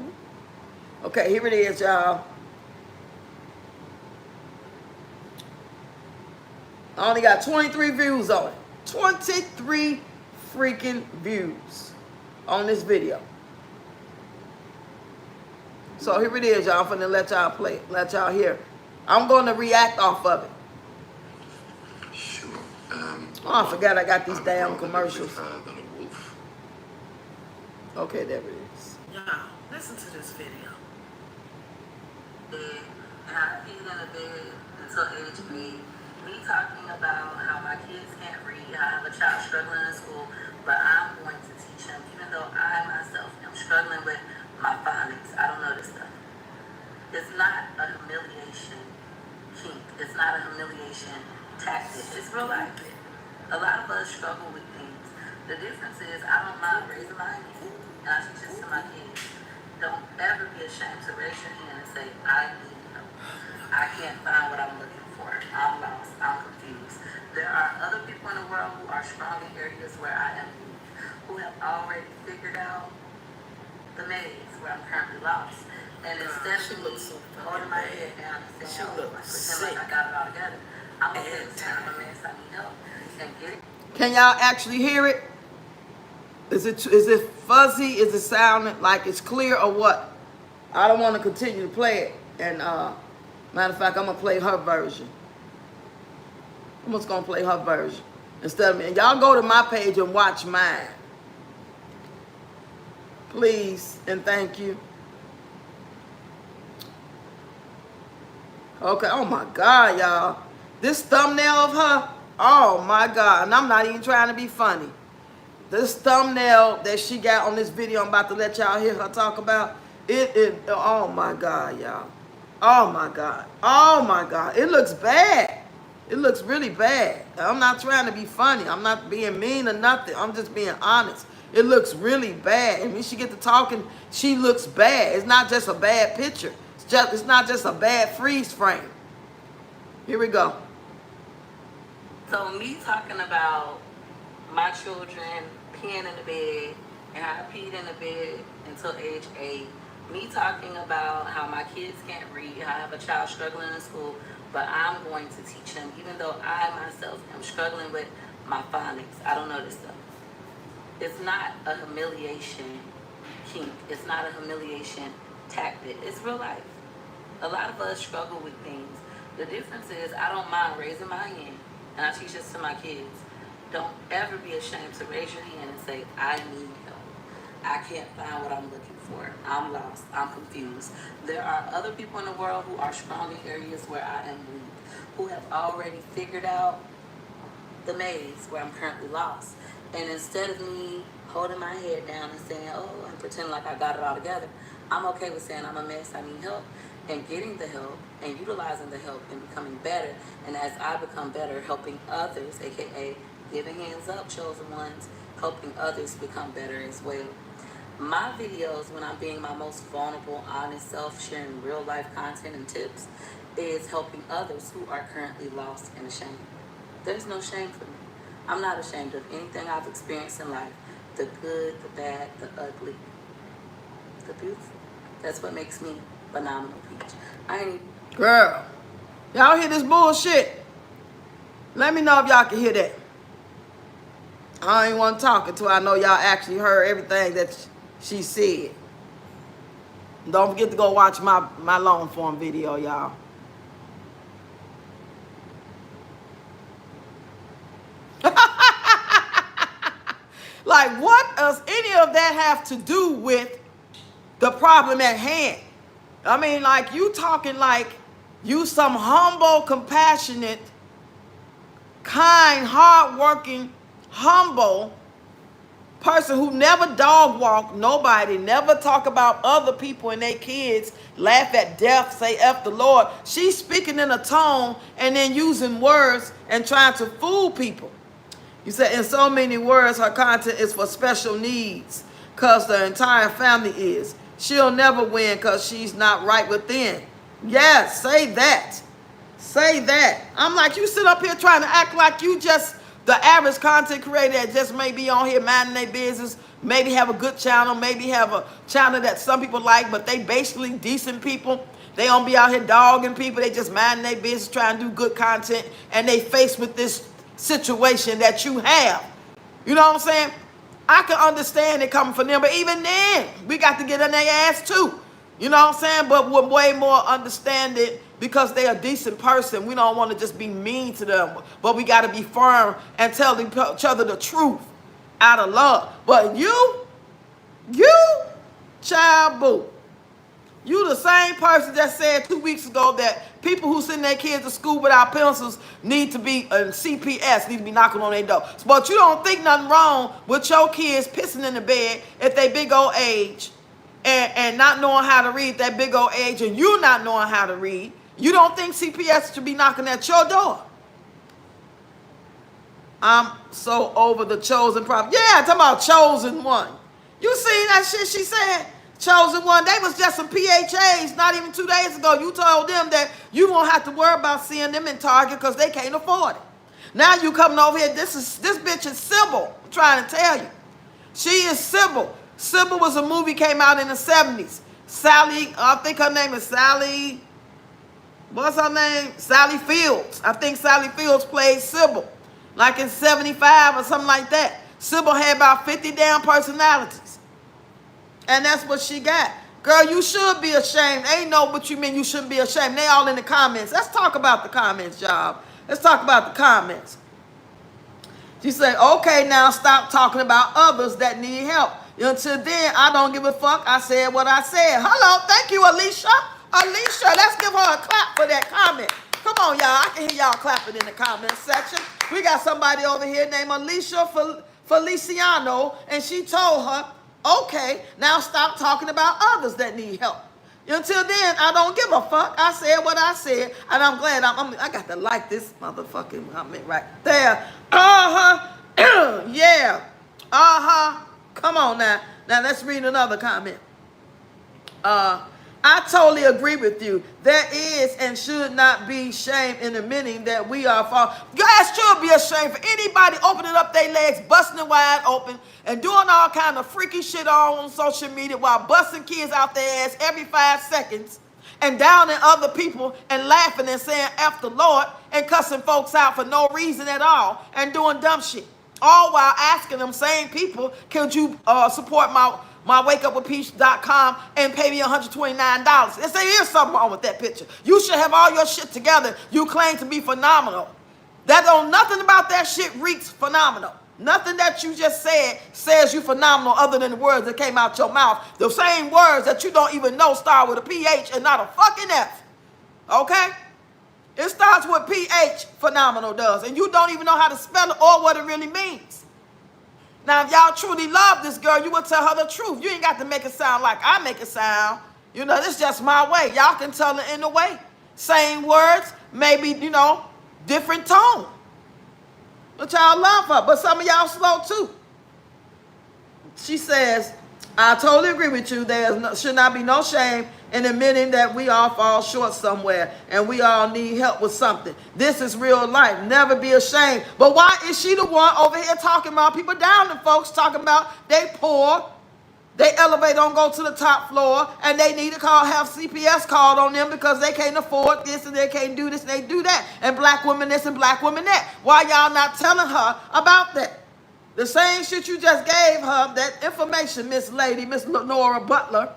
Okay, here it is, y'all. I only got 23 views on it. 23 freaking views on this video. So here it is, y'all. I'm finna let y'all play, let y'all hear. I'm gonna react off of it. Sure. Oh, I forgot I got these damn rather commercials. live with her than a wolf. Okay, there it is. Y'all, listen to this video. And I peed in a bed until age 8. Me talking about how my kids can't read, I have a child struggling in school, but I'm going to teach him, even though I myself am struggling with my phonics. I don't know this stuff. It's not a humiliation kink. It's not a humiliation tactic. It's real life. A lot of us struggle with things. The difference is I don't mind raising my hand, and I teach this to my kids. Don't ever be ashamed to raise your hand and say, I need help. I can't find what I'm looking for. I'm lost. I'm confused. There are other people in the world who are strong in areas where I am weak, who have already figured out the maze where I'm currently lost. And instead of me holding my head down and saying, oh, pretend like I got it all together, I'm okay with saying I'm a mess, I need help. And getting Can y'all actually hear it? Is it fuzzy? Is it sounding like it's clear or what? I don't want to continue to play it. And matter of fact, I'm gonna play her version. I'm just gonna play her version instead of me. And y'all go to my page and watch mine, please and thank you. Okay. Oh my God, y'all. This thumbnail of her. Oh my God. And I'm not even trying to be funny. This thumbnail that she got on this video I'm about to let y'all hear her talk about, oh my God, y'all. Oh my God. Oh my God. It looks bad. It looks really bad. I'm not trying to be funny. I'm not being mean or nothing. I'm just being honest. It looks really bad. And when she get to talking, she looks bad. It's not just a bad picture. It's not just a bad freeze frame. Here we go. So me talking about my children peeing in the bed and how I peed in the bed until age 8. Me talking about how my kids can't read, how I have a child struggling in school, but I'm going to teach him, even though I myself am struggling with my phonics. I don't know this stuff. It's not a humiliation kink. It's not a humiliation tactic. It's real life. A lot of us struggle with things. The difference is I don't mind raising my hand, and I teach this to my kids. Don't ever be ashamed to raise your hand and say, I need help. I can't find what I'm looking for. I'm lost. I'm confused. There are other people in the world who are strong in areas where I am weak, who have already figured out the maze where I'm currently lost. And instead of me holding my head down and saying, oh, and pretending like I got it all together, I'm okay with saying I'm a mess, I need help, and getting the help and utilizing the help and becoming better. And as I become better, helping others, aka giving hands up, chosen ones, helping others become better as well. My videos, when I'm being my most vulnerable, honest self, sharing real life content and tips, is helping others who are currently lost and ashamed. There's no shame for me. I'm not ashamed of anything I've experienced in life. The good, the bad, the ugly, the beautiful. That's what makes me phenomenal, Peach. I ain't... Girl, y'all hear this bullshit? Let me know if y'all can hear that. I ain't want to talk until I know y'all actually heard everything that she said. Don't forget to go watch my long form video, y'all. Like, what does any of that have to do with the problem at hand? I mean, like, you talking like you some humble, compassionate, kind, hardworking, humble person who never dog walk nobody, never talk about other people and their kids, laugh at death, say F the Lord. She's speaking in a tone and then using words and trying to fool people. You said in so many words, her content is for special needs because the entire family is. She'll never win because she's not right within. Yes, say that. Say that. I'm like, you sit up here trying to act like you just the average content creator that just may be on here minding their business, maybe have a good channel, maybe have a channel that some people like, but they basically decent people. They don't be out here dogging people. They just minding their business, trying to do good content, and they faced with this situation that you have. You know what I'm saying? I can understand it coming from them, but even then, we got to get in their ass too. You know what I'm saying? But we're way more understanding because they're a decent person. We don't want to just be mean to them, but we got to be firm and tell each other the truth out of love. But you, child boo, you the same person that said 2 weeks ago that people who send their kids to school without pencils need to be, CPS need to be knocking on their door. But you don't think nothing wrong with your kids pissing in the bed at their big old age and not knowing how to read that big old age and you not knowing how to read. You don't think CPS should be knocking at your door. I'm so over the chosen prophet. Yeah, talking about chosen one. You see that shit she said? Chosen one. They was just some PHAs not even 2 days ago. You told them that you won't have to worry about seeing them in Target because they can't afford it. Now you coming over here. This bitch is Sybil. I'm trying to tell you. She is Sybil. Sybil was a movie came out in the 70s. Sally, I think her name is Sally. What's her name? Sally Fields. I think Sally Fields played Sybil. Like in 75 or something like that. Sybil had about 50 damn personalities. And that's what she got. Girl, you should be ashamed. Ain't no what you mean you shouldn't be ashamed. They all in the comments. Let's talk about the comments, y'all. Let's talk about the comments. She said, okay, now stop talking about others that need help. Until then, I don't give a fuck. I said what I said. Hello, thank you, Alicia. Alicia, let's give her a clap for that comment. Come on, y'all. I can hear y'all clapping in the comment section. We got somebody over here named Alicia Feliciano, and she told her, okay, now stop talking about others that need help. Until then, I don't give a fuck. I said what I said, and I'm glad I got to like this motherfucking comment right there. Uh-huh. Yeah. Uh-huh. Come on now. Now let's read another comment. I totally agree with you. There is and should not be shame in admitting that we are false. Guys should be ashamed for anybody opening up their legs, busting it wide open, and doing all kind of freaky shit on social media while busting kids out their ass every 5 seconds and downing other people and laughing and saying F the Lord and cussing folks out for no reason at all and doing dumb shit. All while asking them same people, could you support my wakeupwithpeach.com and pay me $129? And say, here's something wrong with that picture. You should have all your shit together. You claim to be phenomenal. That don't nothing about that shit reeks phenomenal. Nothing that you just said says you phenomenal other than the words that came out your mouth. The same words that you don't even know start with a PH and not a fucking F. Okay? It starts with PH, phenomenal does. And you don't even know how to spell it or what it really means. Now, if y'all truly love this girl, you would tell her the truth. You ain't got to make it sound like I make it sound. You know, this is just my way. Y'all can tell it in a way. Same words, maybe, you know, different tone. But y'all love her. But some of y'all slow too. She says, I totally agree with you. There should not be no shame in admitting that we all fall short somewhere and we all need help with something. This is real life. Never be ashamed. But why is she the one over here talking about people down to folks, talking about they poor, they elevator don't go to the top floor, and they need to have CPS called on them because they can't afford this and they can't do this and they do that. And black women this and black women that. Why y'all not telling her about that? The same shit you just gave her, that information, Miss Lady, Miss Lenora Butler.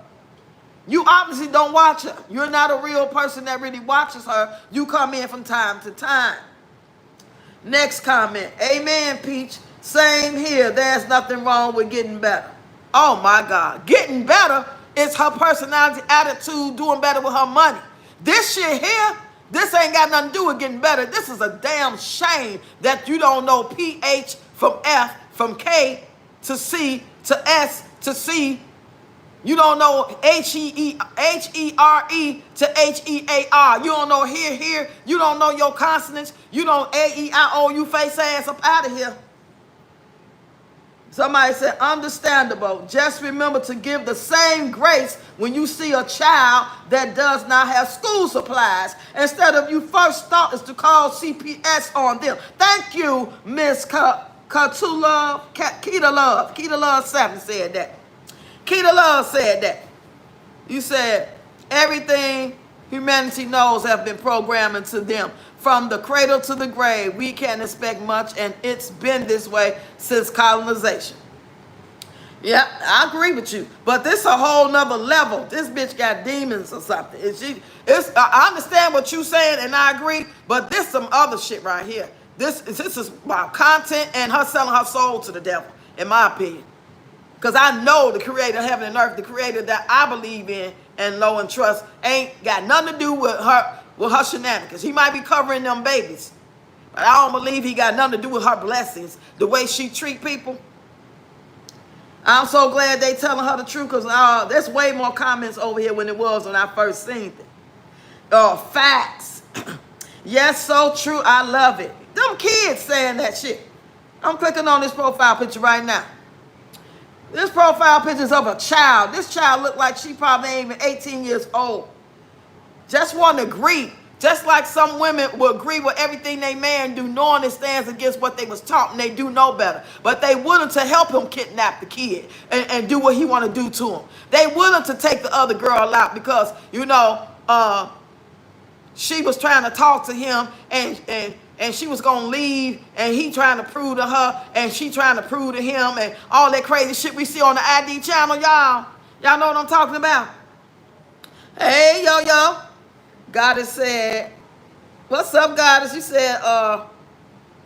You obviously don't watch her. You're not a real person that really watches her. You come in from time to time. Next comment. Amen, Peach. Same here. There's nothing wrong with getting better. Oh, my God. Getting better is her personality, attitude, doing better with her money. This shit here, this ain't got nothing to do with getting better. This is a damn shame that you don't know PH from F from K to C to S to C. You don't know H-E-R-E to H-E-A-R. You don't know here. You don't know your consonants. You don't A-E-I-O, you face ass up out of here. Somebody said, understandable. Just remember to give the same grace when you see a child that does not have school supplies. Instead of you first thought is to call CPS on them. Thank you, Miss Keita Love. Keita Love 7 said that. Keita Love said that. You said everything humanity knows have been programmed into them. From the cradle to the grave, we can't expect much, and it's been this way since colonization. Yeah, I agree with you. But this a whole nother level. This bitch got demons or something. I understand what you're saying, and I agree, but this some other shit right here. This is about content and her selling her soul to the devil, in my opinion. Because I know the creator of heaven and earth, the creator that I believe in and know and trust, ain't got nothing to do with her shenanigans. He might be covering them babies, but I don't believe he got nothing to do with her blessings, the way she treat people. I'm so glad they telling her the truth, because there's way more comments over here than it was when I first seen it. Facts. Yes, so true. I love it. Them kids saying that shit. I'm clicking on this profile picture right now. This profile picture is of a child. This child looked like she probably ain't even 18 years old. Just want to agree. Just like some women will agree with everything they man do, knowing it stands against what they was taught and they do know better. But they willing to help him kidnap the kid and do what he want to do to him. They willing to take the other girl out because, she was trying to talk to him and she was going to leave, and he trying to prove to her, and she trying to prove to him, and all that crazy shit we see on the ID channel, y'all. Y'all know what I'm talking about? Hey, yo. Goddess said, what's up, Goddess? She said,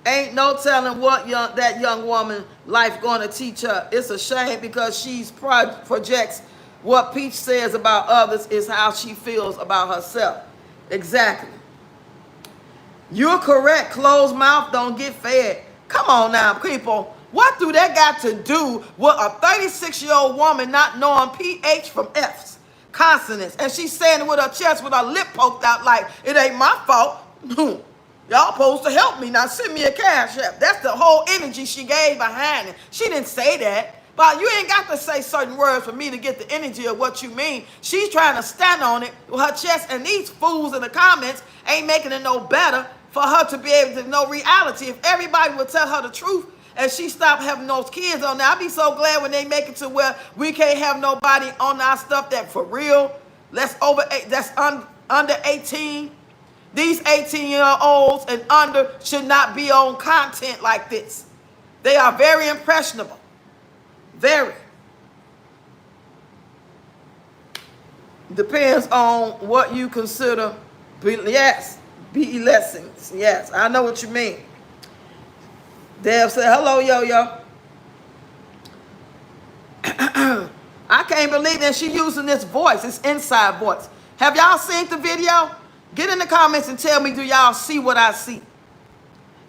ain't no telling what that young woman life going to teach her. It's a shame because she projects what Peach says about others is how she feels about herself. Exactly. You're correct. Closed mouth don't get fed. Come on now, people. What do that got to do with a 36-year-old woman not knowing PH from F's, consonants? And she's saying it with her chest with her lip poked out like, it ain't my fault. Y'all supposed to help me. Now send me a cash app. That's the whole energy she gave behind it. She didn't say that. But you ain't got to say certain words for me to get the energy of what you mean. She's trying to stand on it with her chest, and these fools in the comments ain't making it no better for her to be able to know reality. If everybody would tell her the truth and she stopped having those kids on there, I'd be so glad when they make it to where we can't have nobody on our stuff that for real, that's under 18. These 18-year-olds and under should not be on content like this. They are very impressionable. Very. Depends on what you consider. Yes, BE lessons. Yes, I know what you mean. Dev said, hello, yo. I can't believe that she using this voice, this inside voice. Have y'all seen the video? Get in the comments and tell me, do y'all see what I see?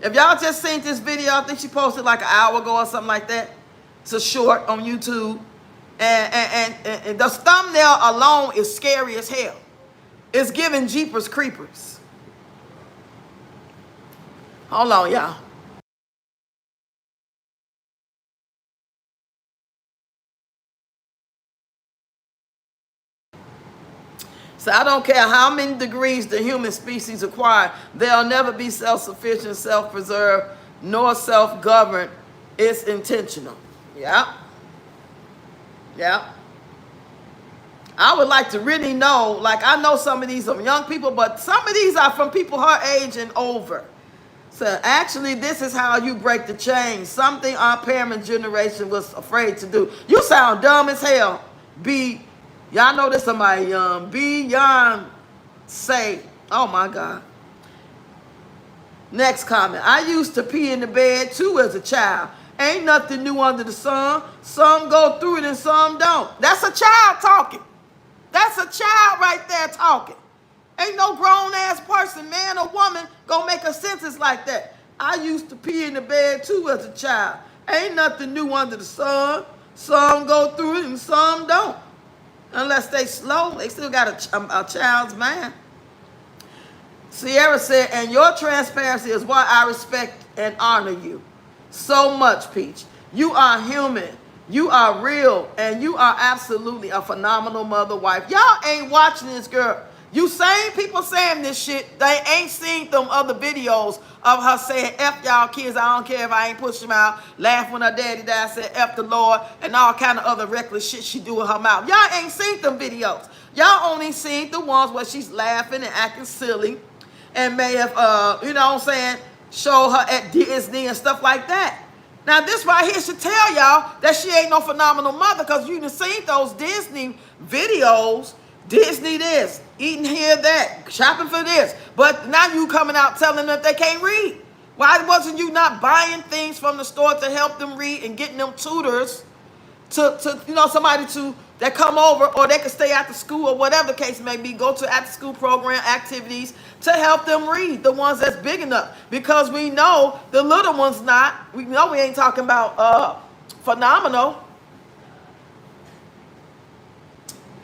If y'all just seen this video, I think she posted like an hour ago or something like that. It's a short on YouTube. And the thumbnail alone is scary as hell. It's giving Jeepers Creepers. Hold on, y'all. So I don't care how many degrees the human species acquire, they'll never be self-sufficient, self-preserved, nor self-governed. It's intentional. Yeah. I would like to really know, like I know some of these are young people, but some of these are from people her age and over. So actually, this is how you break the chain. Something our parents' generation was afraid to do. You sound dumb as hell. Y'all know this somebody young. Beyond say, oh my God. Next comment. I used to pee in the bed too as a child. Ain't nothing new under the sun. Some go through it and some don't. That's a child talking. That's a child right there talking. Ain't no grown-ass person, man or woman, gonna make a sentence like that. I used to pee in the bed too as a child. Ain't nothing new under the sun. Some go through it and some don't. Unless they slow, they still got a child's mind. Sierra said, and your transparency is why I respect and honor you so much, Peach. You are human. You are real. And you are absolutely a phenomenal mother, wife. Y'all ain't watching this girl. You same people saying this shit, they ain't seen them other videos of her saying, F y'all kids, I don't care if I ain't push them out. Laugh when her daddy died, said F the Lord, and all kind of other reckless shit she do with her mouth. Y'all ain't seen them videos. Y'all only seen the ones where she's laughing and acting silly and may have, you know what I'm saying, show her at Disney and stuff like that. Now this right here should tell y'all that she ain't no phenomenal mother, because you done seen those Disney videos. Disney this, eating here that, shopping for this. But now you coming out telling them that they can't read. Why wasn't you not buying things from the store to help them read and getting them tutors to you know, somebody that come over, or they could stay after school or whatever the case may be, go to after school program activities to help them read, the ones that's big enough. Because we know the little ones not. We know we ain't talking about phenomenal.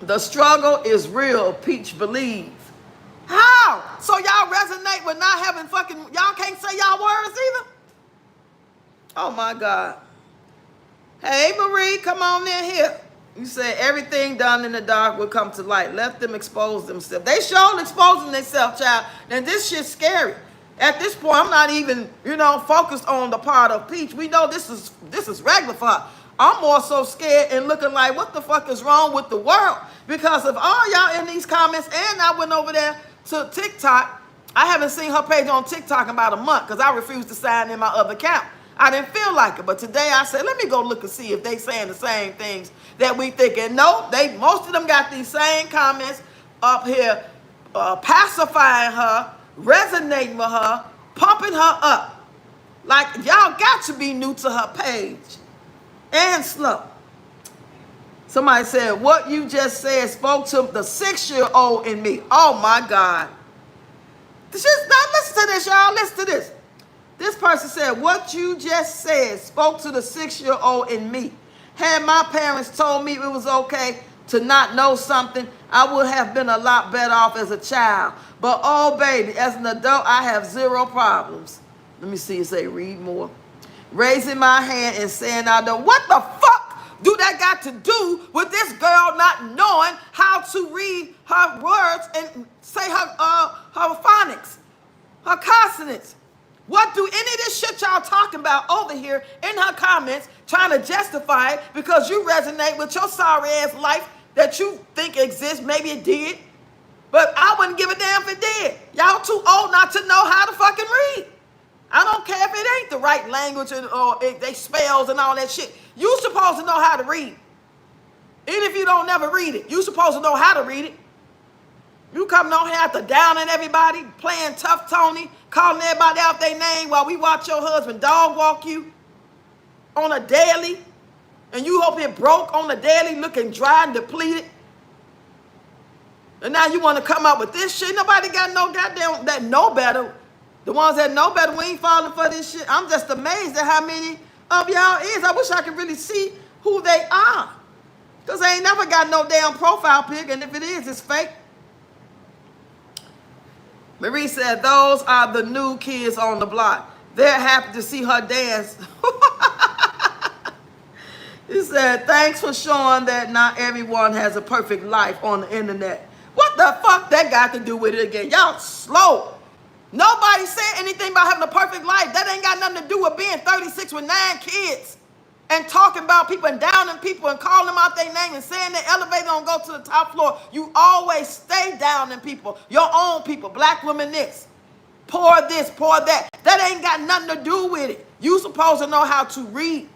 The struggle is real, Peach believe. How? So y'all resonate with not having fucking, y'all can't say y'all words either? Oh my God. Hey Marie, come on in here. You said everything done in the dark will come to light. Let them expose themselves. They sure exposing themselves, child. And this shit's scary. At this point, I'm not even, you know, focused on the part of Peach. We know this is regular for her. I'm more so scared and looking like, what the fuck is wrong with the world? Because of all y'all in these comments, and I went over there to TikTok. I haven't seen her page on TikTok in about a month because I refused to sign in my other account. I didn't feel like it, but today I said, let me go look and see if they saying the same things that we thinking. No, most of them got these same comments up here, pacifying her, resonating with her, pumping her up. Like, y'all got to be new to her page. And slow. Somebody said, what you just said spoke to the 6-year-old in me. Oh my God. Now listen to this, y'all. Listen to this. This person said, what you just said spoke to the 6-year-old in me. Had my parents told me it was okay to not know something, I would have been a lot better off as a child. But oh baby, as an adult, I have zero problems. Let me see it say read more. Raising my hand and saying I don't. What the fuck do that got to do with this girl not knowing how to read her words and say her phonics, her consonants? What do any of this shit y'all talking about over here in her comments trying to justify it because you resonate with your sorry ass life that you think exists? Maybe it did, but I wouldn't give a damn if it did. Y'all too old not to know how to fucking read. I don't care if it ain't the right language or they spells and all that shit. You supposed to know how to read. Even if you don't never read it, you supposed to know how to read it. You coming on here after downing everybody, playing tough Tony, calling everybody out their name while we watch your husband dog walk you on a daily, and you up here broke on a daily, looking dry and depleted. And now you want to come up with this shit? Nobody got no goddamn that know better. The ones that know better, we ain't falling for this shit. I'm just amazed at how many of y'all is. I wish I could really see who they are. Because they ain't never got no damn profile pic, and if it is, it's fake. Marie said, those are the new kids on the block. They're happy to see her dance. He said, thanks for showing that not everyone has a perfect life on the internet. What the fuck that got to do with it again? Y'all slow. Nobody said anything about having a perfect life. That ain't got nothing to do with being 36 with 9 kids and talking about people and downing people and calling them out their name and saying the elevator don't go to the top floor. You always stay downing people, your own people, black women this, poor this, poor that. That ain't got nothing to do with it. You supposed to know how to read.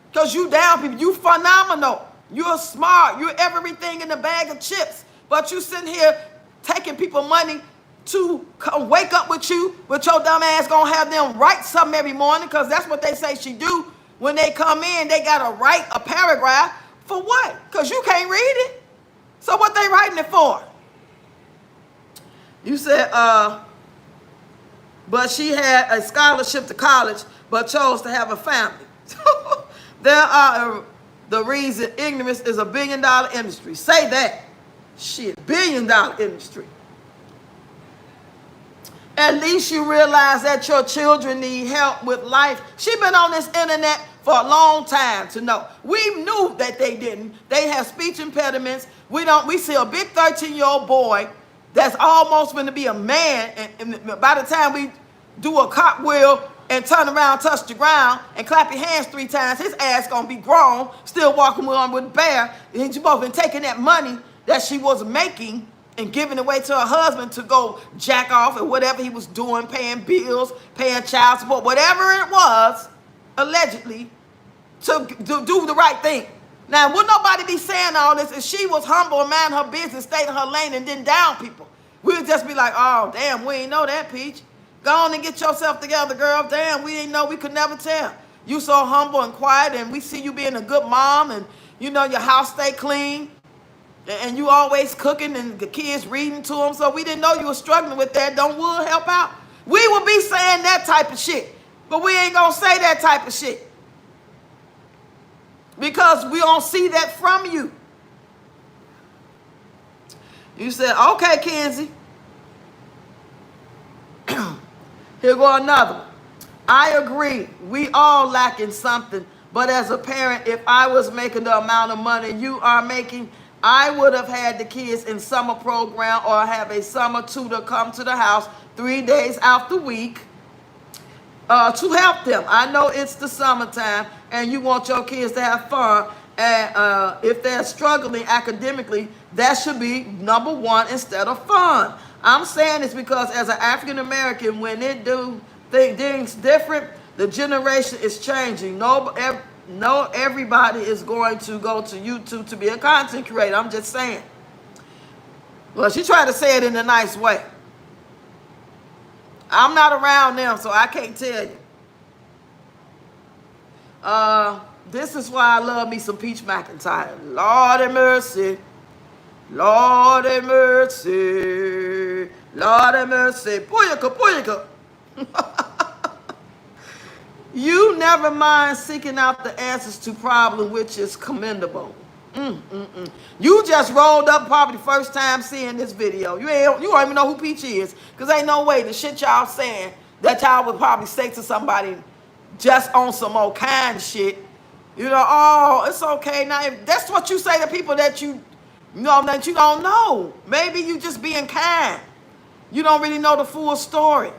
Because you down people, you phenomenal. You're smart. You're everything in the bag of chips. But you sitting here taking people money to come wake up with you, but your dumb ass gonna have them write something every morning, because that's what they say she do. When they come in, they gotta write a paragraph. For what? Because you can't read it. So what they writing it for? You said, but she had a scholarship to college, but chose to have a family. There are the reason ignorance is a $1 billion industry. Say that. Shit, $1 billion industry. At least you realize that your children need help with life. She been on this internet for a long time to know. We knew that they didn't. They have speech impediments. We see a big 13-year-old boy that's almost going to be a man, and by the time we do a cartwheel and turn around, touch the ground, and clap your hands 3 times, his ass gonna be grown, still walking on with a bear. And you both been taking that money that she was making and giving away to her husband to go jack off and whatever he was doing, paying bills, paying child support, whatever it was, allegedly, to do the right thing. Now, would nobody be saying all this if she was humble and mind her business, stayed in her lane, and didn't down people? We would just be like, oh, damn, we ain't know that, Peach. Go on and get yourself together, girl. Damn, we didn't know. We could never tell. You so humble and quiet, and we see you being a good mom, and you know your house stay clean, and you always cooking, and the kids reading to them. So we didn't know you were struggling with that. Don't would help out? We would be saying that type of shit, but we ain't gonna say that type of shit because we don't see that from you. You said, okay, Kenzie. Here go another one. I agree. We all lacking something. But as a parent, if I was making the amount of money you are making, I would have had the kids in summer program or have a summer tutor come to the house 3 days out the week to help them. I know it's the summertime and you want your kids to have fun. And if they're struggling academically, that should be number one instead of fun. I'm saying this because as an African American, when it do things different, the generation is changing. No, everybody is going to go to YouTube to be a content creator. I'm just saying. Well, she tried to say it in a nice way. I'm not around them, so I can't tell you. This is why I love me some Peach McIntyre. Lord have mercy. Lord have mercy. Lord have mercy. Puyaka. You never mind seeking out the answers to problems, which is commendable. You just rolled up probably the first time seeing this video. You don't even know who Peach is, because ain't no way the shit y'all saying that y'all would probably say to somebody just on some old kind of shit. You know, oh, it's okay. Now, if that's what you say to people that you know that you don't know. Maybe you just being kind. You don't really know the full story.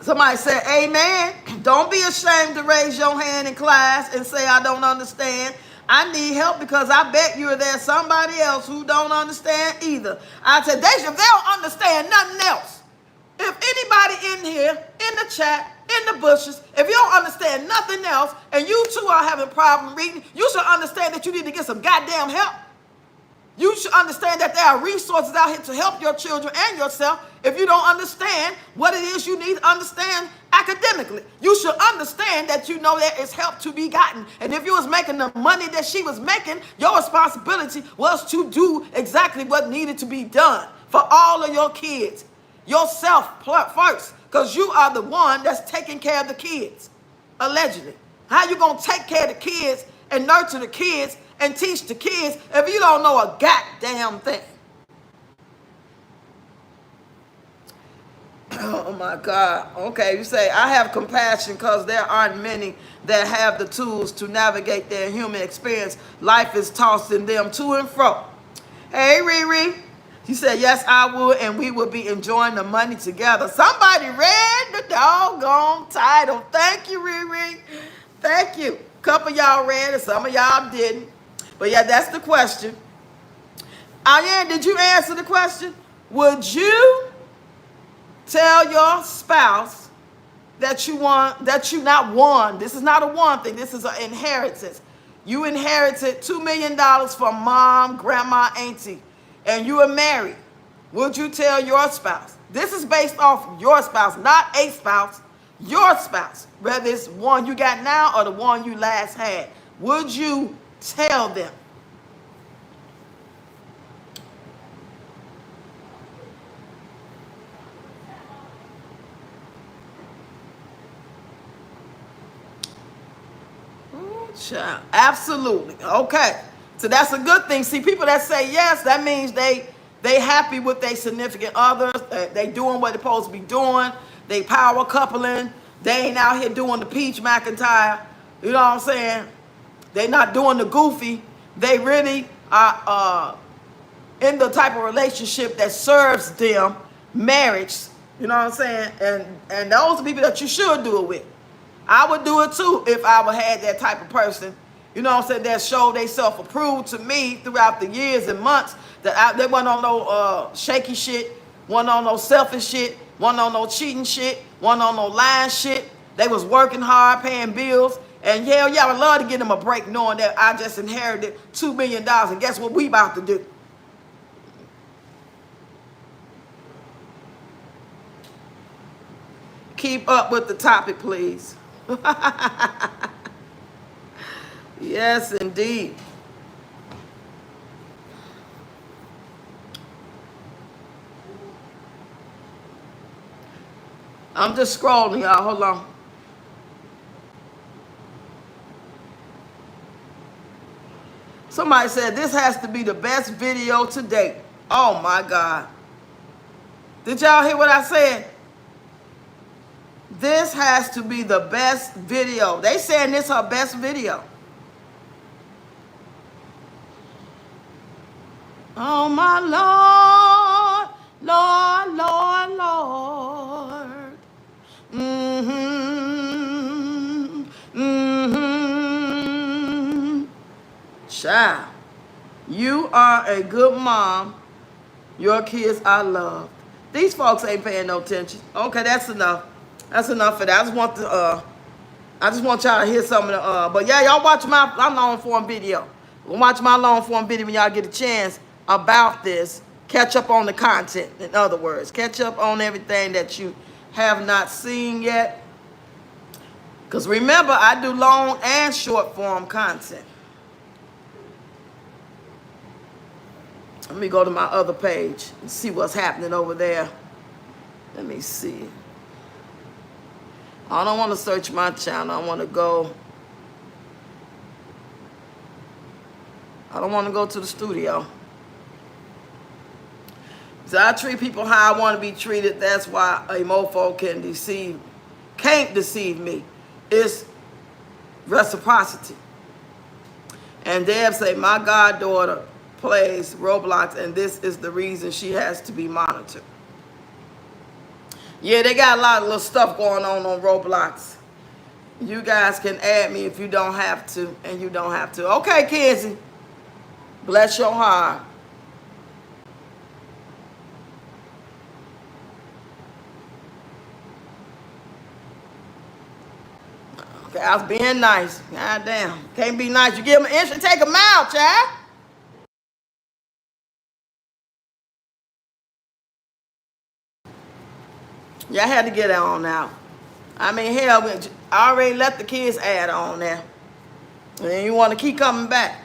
Somebody said, amen. Don't be ashamed to raise your hand in class and say, I don't understand. I need help because I bet you're there somebody else who don't understand either. I said, if they don't understand nothing else, if anybody in here, in the chat, in the bushes, if you don't understand nothing else and you too are having problem reading, you should understand that you need to get some goddamn help. You should understand that there are resources out here to help your children and yourself if you don't understand what it is you need to understand academically. You should understand that you know there is help to be gotten. And if you was making the money that she was making, your responsibility was to do exactly what needed to be done for all of your kids. Yourself first, because you are the one that's taking care of the kids, allegedly. How you going to take care of the kids and nurture the kids and teach the kids if you don't know a goddamn thing? Oh my God. Okay, you say, I have compassion because there aren't many that have the tools to navigate their human experience. Life is tossing them to and fro. Hey, Riri. She said, yes, I would, and we would be enjoying the money together. Somebody read the doggone title. Thank you, Riri. Thank you. A couple of y'all read it, some of y'all didn't. But yeah, that's the question. Ayan, did you answer the question? Would you tell your spouse that you not won? This is not a one thing. This is an inheritance. You inherited $2 million from mom, grandma, auntie, and you are married. Would you tell your spouse? This is based off your spouse, not a spouse. Your spouse, whether it's one you got now or the one you last had. Would you tell them? Child, absolutely. Okay. So that's a good thing. See, people that say yes, that means they happy with their significant others. They doing what they're supposed to be doing. They power coupling. They ain't out here doing the Peach McIntyre. You know what I'm saying? They not doing the goofy. They really are in the type of relationship that serves them, marriage. You know what I'm saying? And those are people that you should do it with. I would do it too if I would had that type of person. You know what I'm saying? That showed they self-approved to me throughout the years and months. That they wasn't on no shaky shit, wasn't on no selfish shit, wasn't on no cheating shit, wasn't on no lying shit. They was working hard, paying bills. And hell yeah, I would love to give them a break knowing that I just inherited $2 million. And guess what we about to do? Keep up with the topic, please. Yes, indeed. I'm just scrolling, y'all. Hold on. Somebody said this has to be the best video to date. Oh my God. Did y'all hear what I said? This has to be the best video. They saying this her best video. Oh my Lord, Lord, Lord, Lord. Child, you are a good mom. Your kids are loved. These folks ain't paying no attention. Okay, that's enough. That's enough for that. I just want y'all to hear some of the but yeah, y'all watch my long form video. Watch my long form video when y'all get a chance about this. Catch up on the content, in other words. Catch up on everything that you have not seen yet. Because remember, I do long and short form content. Let me go to my other page and see what's happening over there. Let me see. I don't want to search my channel. I want to go. I don't want to go to the studio. So I treat people how I want to be treated. That's why a mofo can't deceive me. It's reciprocity. And Deb say, my goddaughter plays Roblox, and this is the reason she has to be monitored. Yeah, they got a lot of little stuff going on Roblox. You guys can add me if you don't have to, and you don't have to. Okay, Kenzie. Bless your heart. Okay, I was being nice. God damn. Can't be nice. You give them an inch and take them out, child. Yeah, I had to get that on now. I mean, hell, I already let the kids add on there. And you want to keep coming back.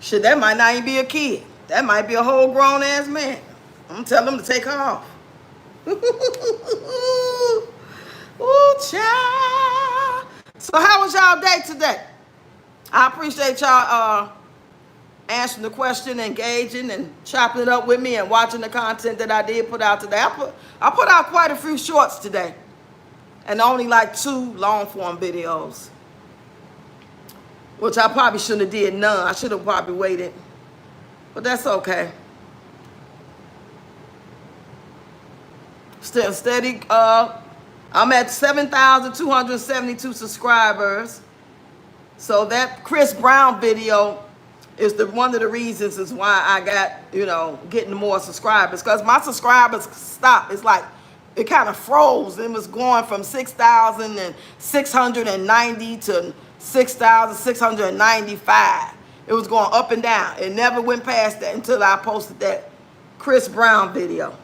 Shit, that might not even be a kid. That might be a whole grown-ass man. I'm going to tell them to take her off. Ooh, child. So how was y'all day today? I appreciate y'all answering the question, engaging, and chopping it up with me and watching the content that I did put out today. I put out quite a few shorts today. And only like 2 long-form videos. Which I probably shouldn't have did none. I should have probably waited. But that's okay. Still steady. I'm at 7,272 subscribers. So that Chris Brown video is one of the reasons is why I got, getting more subscribers. Because my subscribers stopped. It's like, it kind of froze. It was going from 6,690 to 6,695. It was going up and down. It never went past that until I posted that Chris Brown video.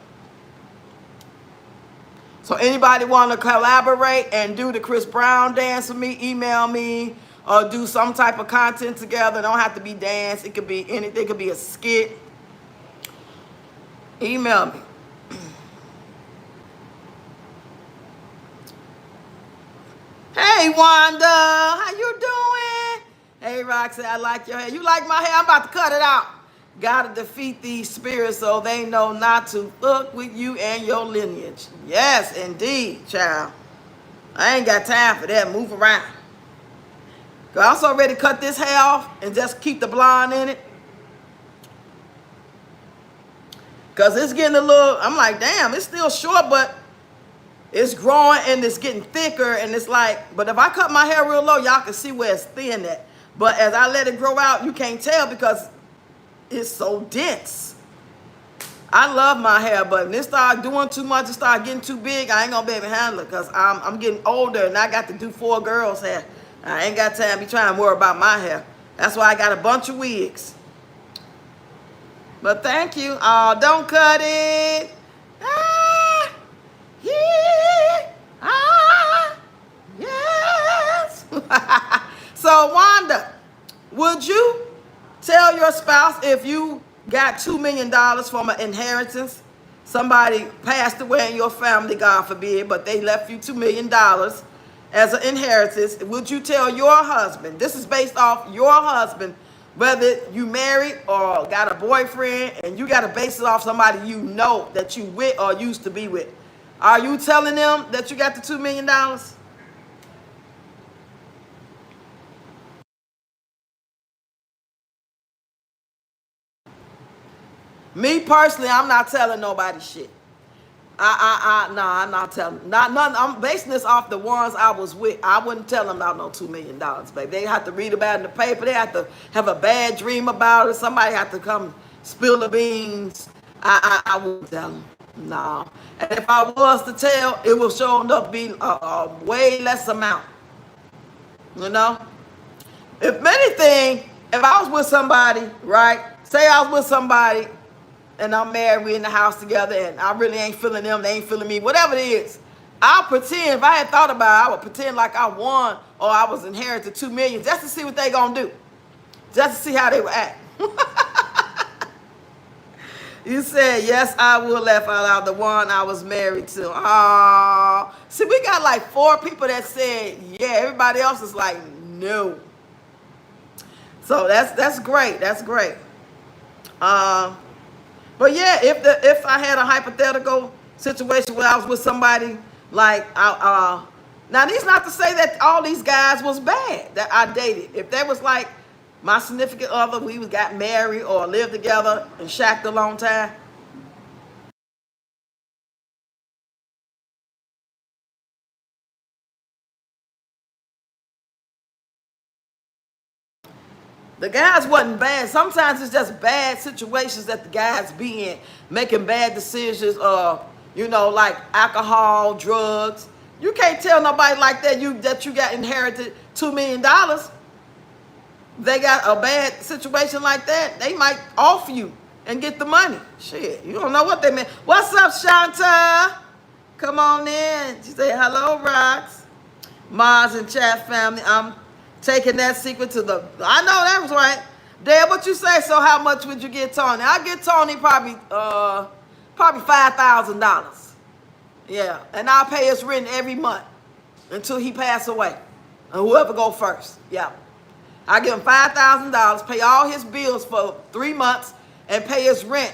So anybody want to collaborate and do the Chris Brown dance with me, email me, or do some type of content together. It don't have to be dance. It could be anything. It could be a skit. Email me. Hey, Wanda. How you doing? Hey, Roxy, I like your hair. You like my hair? I'm about to cut it out. Gotta defeat these spirits so they know not to fuck with you and your lineage. Yes, indeed, child. I ain't got time for that. Move around. I also already cut this hair off and just keep the blonde in it. Because it's getting a little, I'm like, damn, it's still short, but it's growing and it's getting thicker. And it's like, but if I cut my hair real low, y'all can see where it's thin at. But as I let it grow out, you can't tell because it's so dense. I love my hair, but when it start doing too much, it start getting too big, I ain't gonna be able to handle it because I'm getting older and I got to do 4 girls' hair. I ain't got time to be trying to worry about my hair. That's why I got a bunch of wigs. But thank you. Oh, don't cut it. Ah, yeah, ah, yes. So, Wanda, would you tell your spouse if you got $2 million from an inheritance? Somebody passed away in your family, God forbid, but they left you $2 million as an inheritance. Would you tell your husband, this is based off your husband, whether you married or got a boyfriend, and you got to base it off somebody you know that you with or used to be with. Are you telling them that you got the $2 million? Me personally, I'm not telling nobody shit. No, I'm not telling. Not none. I'm basing this off the ones I was with. I wouldn't tell them about no $2 million, baby. They have to read about it in the paper. They have to have a bad dream about it. Somebody have to come spill the beans. I wouldn't tell them. No. And if I was to tell, it will show up be a way less amount. You know. If anything, if I was with somebody, right? Say I was with somebody. And I'm married, we in the house together, and I really ain't feeling them, they ain't feeling me, whatever it is. I'll pretend, if I had thought about it, I would pretend like I won or I was inherited $2 million just to see what they gonna do. Just to see how they would act. You said, yes, I will laugh out loud, the one I was married to. Oh, see, we got like 4 people that said, yeah, everybody else is like, no. So that's great, that's great. But yeah, if I had a hypothetical situation where I was with somebody like now these not to say that all these guys was bad that I dated. If that was like my significant other, we got married or lived together and shacked a long time. The guys wasn't bad. Sometimes it's just bad situations that the guys be in, making bad decisions, you know, like alcohol, drugs. You can't tell nobody like that you got inherited $2 million. They got a bad situation like that, they might off you and get the money. Shit, you don't know what they meant. What's up, Shanta? Come on in. She said, hello, Rox. Mars and chat family. I'm taking that secret to the, I know that was right. Dad, what you say? So how much would you get Tony? I'll get Tony probably $5,000. Yeah, and I'll pay his rent every month until he pass away. And whoever go first. Yeah. I give him $5,000, pay all his bills for 3 months, and pay his rent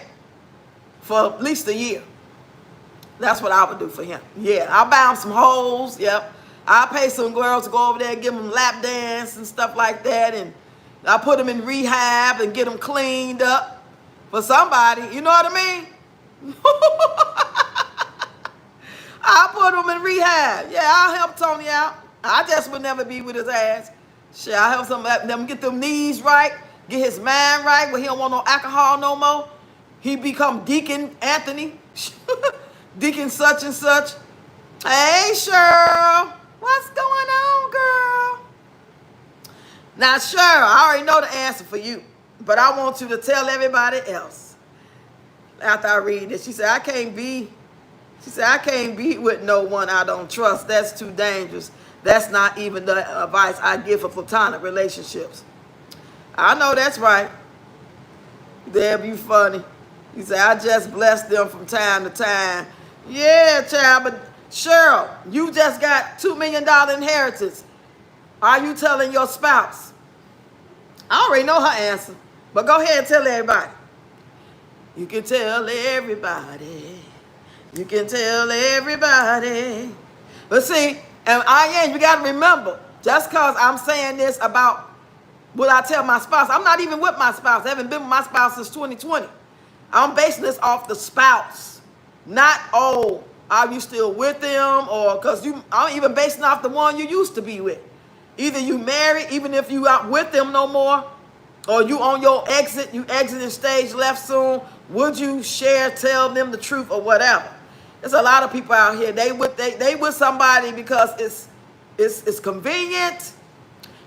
for at least a year. That's what I would do for him. Yeah, I'll buy him some hoes. Yep. I'll pay some girls to go over there and give them lap dance and stuff like that. And I'll put them in rehab and get them cleaned up for somebody. You know what I mean? I'll put them in rehab. Yeah, I'll help Tony out. I just would never be with his ass. Shit, I'll help them get them knees right, get his mind right, where he don't want no alcohol no more. He become Deacon Anthony. Deacon such and such. Hey, Cheryl. What's going on, girl? Now, Cheryl, I already know the answer for you, but I want you to tell everybody else. After I read this, she said, I can't be with no one I don't trust. That's too dangerous. That's not even the advice I give for platonic relationships. I know that's right. Deb, you funny. You say, I just bless them from time to time. Yeah, child, but Cheryl, you just got $2 million inheritance. Are you telling your spouse? I already know her answer. But go ahead and tell everybody. You can tell everybody. You can tell everybody. But see, and you got to remember, just because I'm saying this about what I tell my spouse, I'm not even with my spouse. I haven't been with my spouse since 2020. I'm basing this off the spouse. Not, oh, are you still with them? Or because I'm even basing off the one you used to be with. Either you married, even if you out with them no more, or you on your exit, you exiting stage left soon, would you tell them the truth or whatever? There's a lot of people out here, they with somebody because it's convenient.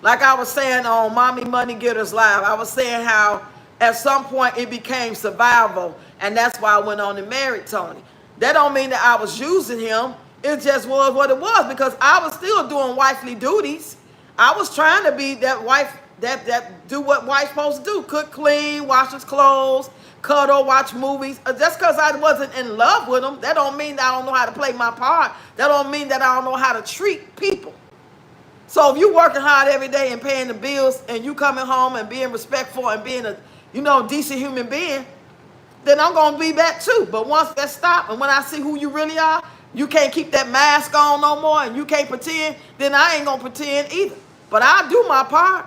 Like I was saying on Mommy Money Getters Live, I was saying how at some point it became survival, and that's why I went on and married Tony. That don't mean that I was using him. It just was what it was, because I was still doing wifely duties. I was trying to be that wife that do what wife's supposed to do. Cook, clean, wash his clothes, cuddle, watch movies. Just because I wasn't in love with him, that don't mean that I don't know how to play my part. That don't mean that I don't know how to treat people. So if you working hard every day and paying the bills, and you coming home and being respectful and being a decent human being, then I'm going to be that too. But once that stop, and when I see who you really are, you can't keep that mask on no more, and you can't pretend, then I ain't going to pretend either. But I do my part.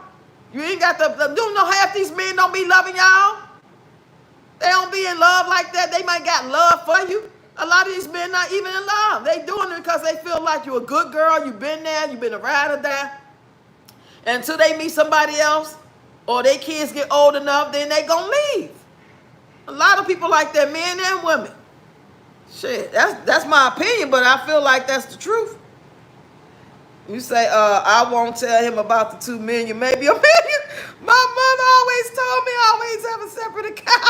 You ain't got you know half these men don't be loving y'all. They don't be in love like that. They might got love for you. A lot of these men not even in love. They doing it because they feel like you're a good girl. You've been there. You've been a ride or die. Until they meet somebody else or their kids get old enough, then they gonna leave. A lot of people like that, men and women. Shit, that's my opinion, but I feel like that's the truth. You say, I won't tell him about the 2 million, maybe a million. My mother always told me I always have a separate account.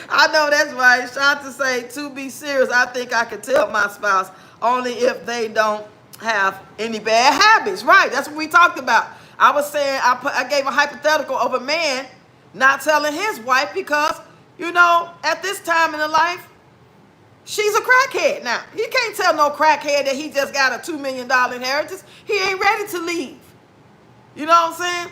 I know that's right. Shanta say, to be serious, I think I could tell my spouse only if they don't have any bad habits. Right, that's what we talked about. I was saying, I gave a hypothetical of a man not telling his wife because, at this time in the life, she's a crackhead now. You can't tell no crackhead that he just got a $2 million inheritance. He ain't ready to leave. You know what I'm saying?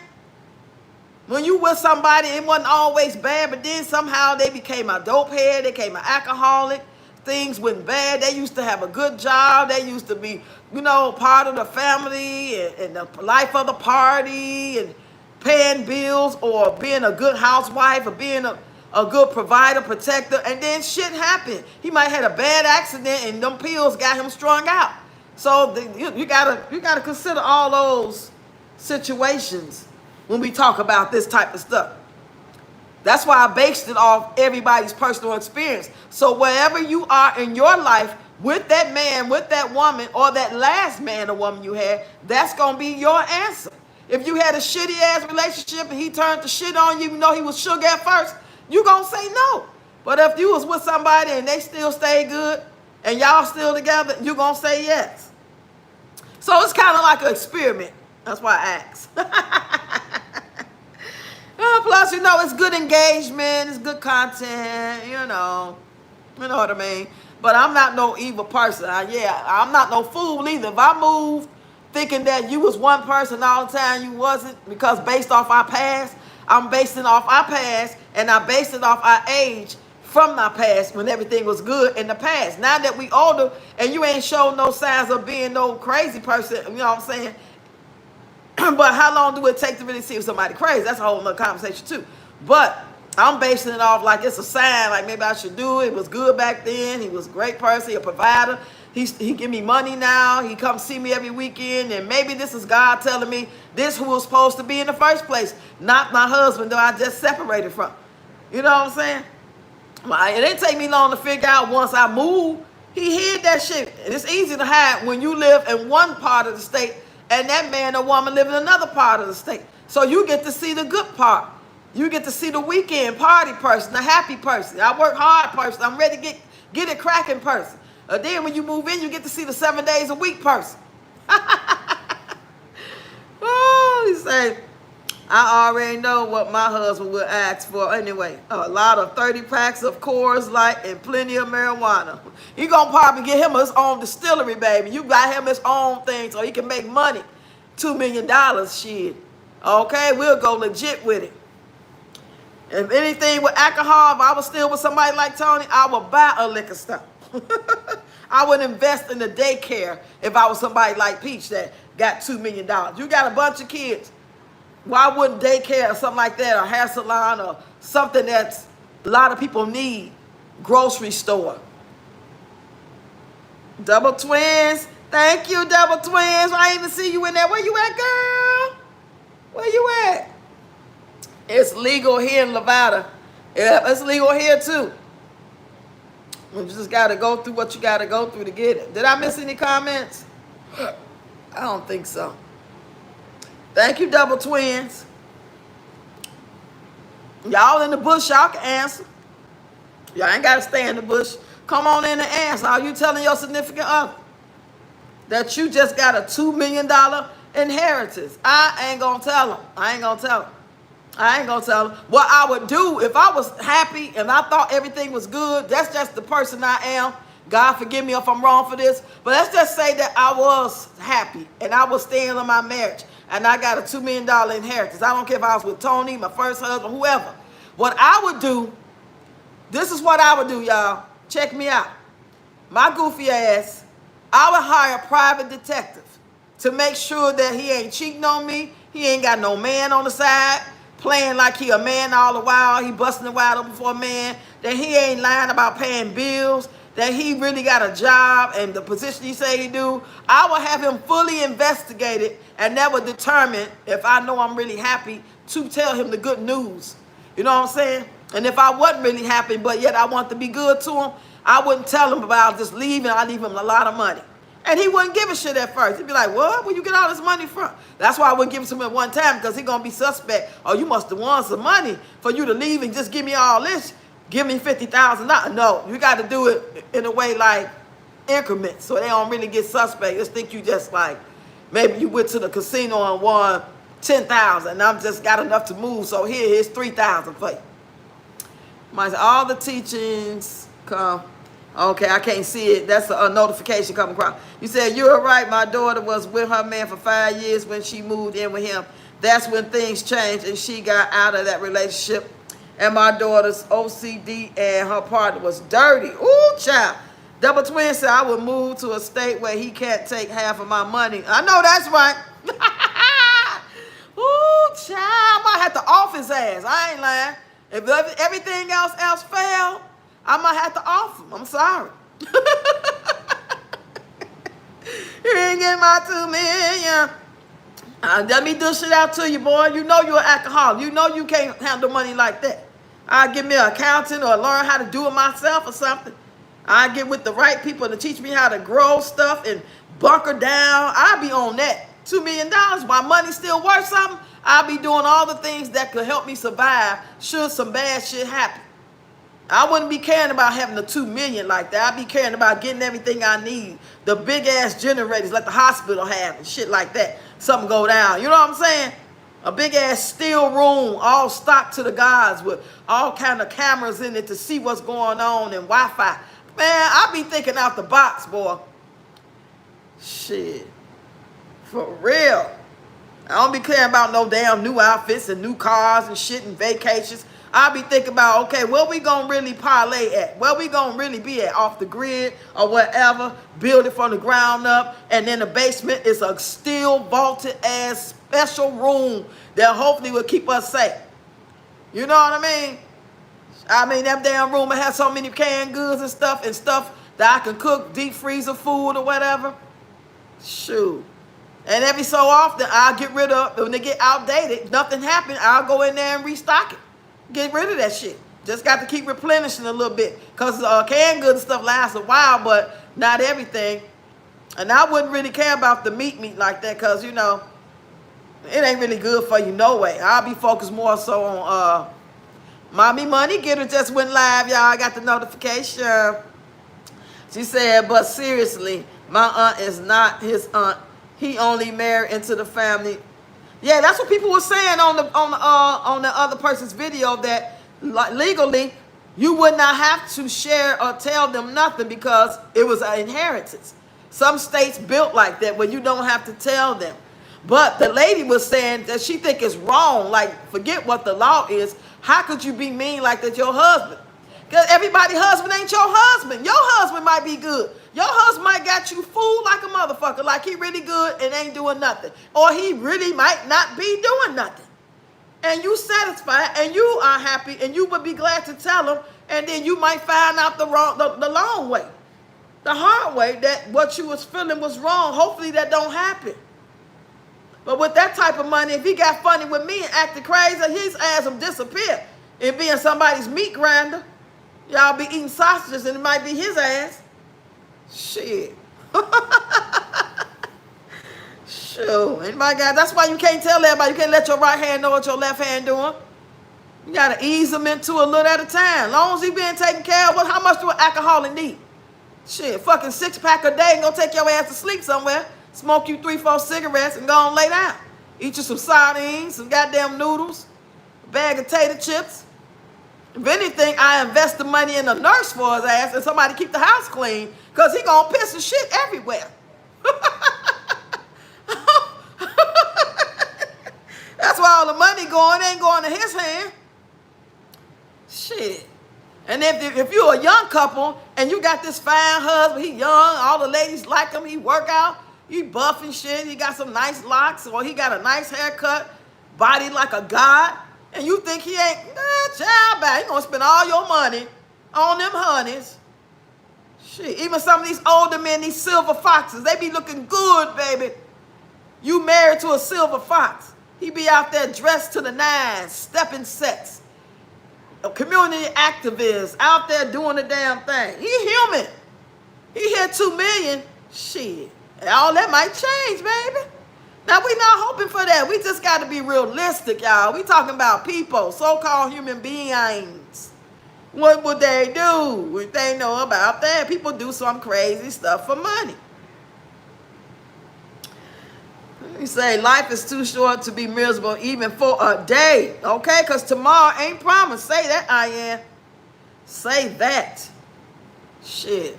When you with somebody, it wasn't always bad, but then somehow they became a dope head, they became an alcoholic. Things went bad. They used to have a good job. They used to be, part of the family and the life of the party and paying bills or being a good housewife or being a good provider, protector, and then shit happened. He might have had a bad accident and them pills got him strung out. So you gotta consider all those situations when we talk about this type of stuff. That's why I based it off everybody's personal experience. So wherever you are in your life with that man, with that woman, or that last man or woman you had, that's gonna be your answer. If you had a shitty ass relationship and he turned the shit on you, he was sugar at first, you gonna say no. But if you was with somebody and they still stay good and y'all still together, you gonna say yes. So it's kind of like an experiment. That's why I asked. Plus, it's good engagement, it's good content, you know what I mean. But I'm not no evil person. I'm not no fool either. If I moved thinking that you was one person all the time, you wasn't, because based off our past, I'm basing off our past, and I base it off our age from my past when everything was good in the past. Now that we older and you ain't showing no signs of being no crazy person, you know what I'm saying? But how long do it take to really see if somebody crazy? That's a whole other conversation too. But I'm basing it off like it's a sign, like maybe I should do it. It was good back then. He was a great person, a provider. He give me money now. He come see me every weekend. And maybe this is God telling me this who was supposed to be in the first place, not my husband that I just separated from. You know what I'm saying? It didn't take me long to figure out once I moved. He hid that shit. And it's easy to hide when you live in one part of the state and that man or woman live in another part of the state. So you get to see the good part. You get to see the weekend party person, the happy person. I work hard person. I'm ready to get it cracking person. Then when you move in, you get to see the 7 days a week person. Oh, he say, I already know what my husband would ask for anyway. A lot of 30 packs of Coors Light and plenty of marijuana. He gonna probably get him his own distillery, baby. You got him his own thing so he can make money. $2 million, shit. Okay, we'll go legit with it. If anything with alcohol, if I was still with somebody like Tony, I would buy a liquor store. I would invest in the daycare if I was somebody like Peach that got $2 million. You got a bunch of kids. Why wouldn't daycare or something like that, or hair salon, or something that's a lot of people need? Grocery store. Double twins. Thank you, double twins. I didn't even see you in there. Where you at, girl? Where you at? It's legal here in Nevada. Yeah, it's legal here too. You just got to go through what you got to go through to get it. Did I miss any comments? I don't think so. Thank you, double twins. Y'all in the bush, y'all can answer. Y'all ain't got to stay in the bush. Come on in and answer. Are you telling your significant other that you just got a $2 million inheritance? I ain't going to tell them. I ain't going to tell them. I ain't going to tell them. What I would do if I was happy and I thought everything was good, that's just the person I am. God forgive me if I'm wrong for this. But let's just say that I was happy and I was staying in my marriage and I got a $2 million inheritance. I don't care if I was with Tony, my first husband, whoever. What I would do, this is what I would do, y'all. Check me out. My goofy ass, I would hire a private detective to make sure that he ain't cheating on me. He ain't got no man on the side, playing like he a man all the while. He busting the wide open for a man. That he ain't lying about paying bills. That he really got a job and the position he say he do. I would have him fully investigated, and that would determine if I know I'm really happy to tell him the good news. You know what I'm saying? And if I wasn't really happy, but yet I want to be good to him, I wouldn't tell him about just leaving. I'd leave him a lot of money. And he wouldn't give a shit at first. He'd be like, what? Where you get all this money from? That's why I wouldn't give it to him at one time, because he's going to be suspect. Oh, you must have won some money for you to leave and just give me all this. Give me $50,000. No, you got to do it in a way like increments so they don't really get suspect. Just think you just like, maybe you went to the casino and won $10,000 and I'm just got enough to move, so here's $3,000 for you. Might say, all the teachings come. Okay, I can't see it. That's a notification coming across. You said, you're right. My daughter was with her man for 5 years when she moved in with him. That's when things changed and she got out of that relationship. And my daughter's OCD and her partner was dirty. Ooh, child. Double twin said, I would move to a state where he can't take half of my money. I know that's right. Ooh, child. I might have to off his ass. I ain't lying. If everything else failed, I might have to off him. I'm sorry. You ain't getting my $2 million. Let me dish it out to you, boy. You know you're an alcoholic. You know you can't handle money like that. I'll give me an accountant or learn how to do it myself or something. I get with the right people to teach me how to grow stuff and bunker down. I'll be on that. $2 million, my money's still worth something. I'll be doing all the things that could help me survive should some bad shit happen. I wouldn't be caring about having the $2 million like that. I'd be caring about getting everything I need. The big ass generators like the hospital have and shit like that. Something go down. You know what I'm saying? A big ass steel room, all stocked to the gods with all kind of cameras in it to see what's going on and Wi-Fi. Man, I be thinking out the box, boy. Shit. For real. I don't be caring about no damn new outfits and new cars and shit and vacations. I be thinking about, okay, where we gonna really parlay at? Where we gonna really be at? Off the grid or whatever. Build it from the ground up. And then the basement is a steel vaulted ass special room that hopefully will keep us safe. You know what I mean? I mean, that damn room will have so many canned goods and stuff that I can cook, deep freezer food or whatever. Shoot. And every so often, I'll get rid of, when they get outdated, nothing happened, I'll go in there and restock it. Get rid of that shit. Just got to keep replenishing a little bit. Because canned goods and stuff lasts a while, but not everything. And I wouldn't really care about the meat like that because, you know, it ain't really good for you no way. I'll be focused more so on Mommy Money Getter just went live, y'all. I got the notification. She said, but seriously, my aunt is not his aunt. He only married into the family. Yeah, that's what people were saying on the other person's video, that legally you would not have to share or tell them nothing because it was an inheritance. Some states built like that where you don't have to tell them. But the lady was saying that she think it's wrong. Like, forget what the law is. How could you be mean like that your husband? Because everybody's husband ain't your husband. Your husband might be good. Your husband might got you fooled like a motherfucker, like he really good and ain't doing nothing. Or he really might not be doing nothing. And you satisfied and you are happy and you would be glad to tell him, and then you might find out the long way. The hard way, that what you was feeling was wrong. Hopefully that don't happen. But with that type of money, if he got funny with me and acted crazy, his ass will disappear and be in somebody's meat grinder. Y'all be eating sausages and it might be his ass. Shit. Sure. And my God, that's why you can't tell everybody. You can't let your right hand know what your left hand doing. You got to ease them into a little at a time. As long as he being taken care of, how much do an alcoholic need? Shit, fucking 6-pack a day and go take your ass to sleep somewhere. Smoke you 3-4 cigarettes and go on lay down. Eat you some sardines, some goddamn noodles, a bag of tater chips. If anything, I invest the money in a nurse for his ass and somebody keep the house clean, because he gonna piss and shit everywhere. That's why all the money going ain't going to his hand. Shit. And if you're a young couple and you got this fine husband, he young, all the ladies like him, he work out, he buff and shit, he got some nice locks, or he got a nice haircut, body like a god, and you think he ain't, child bad, he gonna spend all your money on them honeys. Shit, even some of these older men, these silver foxes, they be looking good, baby. You married to a silver fox. He be out there dressed to the nines, stepping sets. A community activist out there doing the damn thing. He human. He hit 2 million. Shit. All that might change, baby. Now, we not hoping for that. We just got to be realistic, y'all. We talking about people, so-called human beings. What would they do if they know about that? People do some crazy stuff for money. You say life is too short to be miserable even for a day. Okay? Because tomorrow ain't promised. Say that, Ian. Say that. Shit.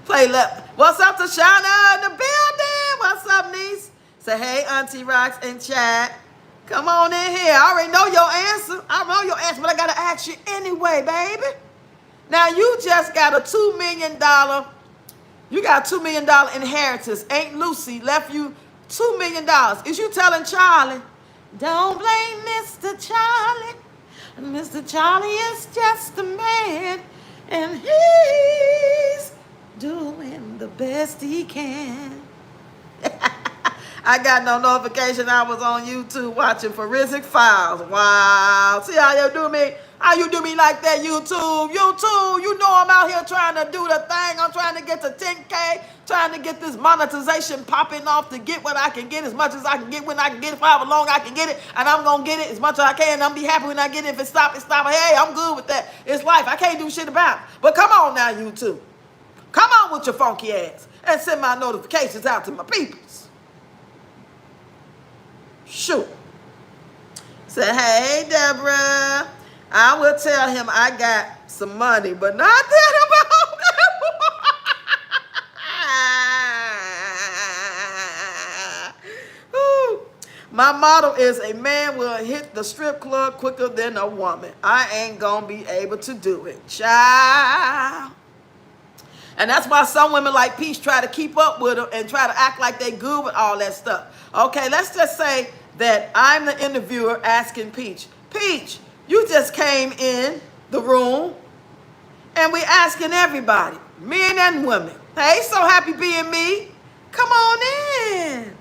Play left. What's up to Shauna in the building? What's up, niece? Say, hey, Auntie Rocks and Chad. Come on in here. I already know your answer. I know your answer, but I got to ask you anyway, baby. Now, you just got a $2 million, you got a $2 million inheritance. Aunt Lucy left you $2 million. Is you telling Charlie, don't blame Mr. Charlie. Mr. Charlie is just a man, and he's doing the best he can. I got no notification. I was on YouTube watching Forensic Files. Wow. See how you do me? How you do me like that, YouTube? YouTube, you know I'm out here trying to do the thing. I'm trying to get to 10K, trying to get this monetization popping off to get what I can get, as much as I can get when I can get it, for however long I can get it, and I'm going to get it as much as I can. I'm be happy when I get it. If it stop, it stop. Hey, I'm good with that. It's life. I can't do shit about it. But come on now, YouTube. Come on with your funky ass and send my notifications out to my peoples. Shoot. Say, hey, Deborah. I will tell him I got some money, but not that about that. My motto is a man will hit the strip club quicker than a woman. I ain't gonna be able to do it, child. And that's why some women like Peach try to keep up with her and try to act like they good with all that stuff. Okay, let's just say that I'm the interviewer asking Peach, Peach, you just came in the room and we asking everybody, men and women, hey, so happy being me. Come on in.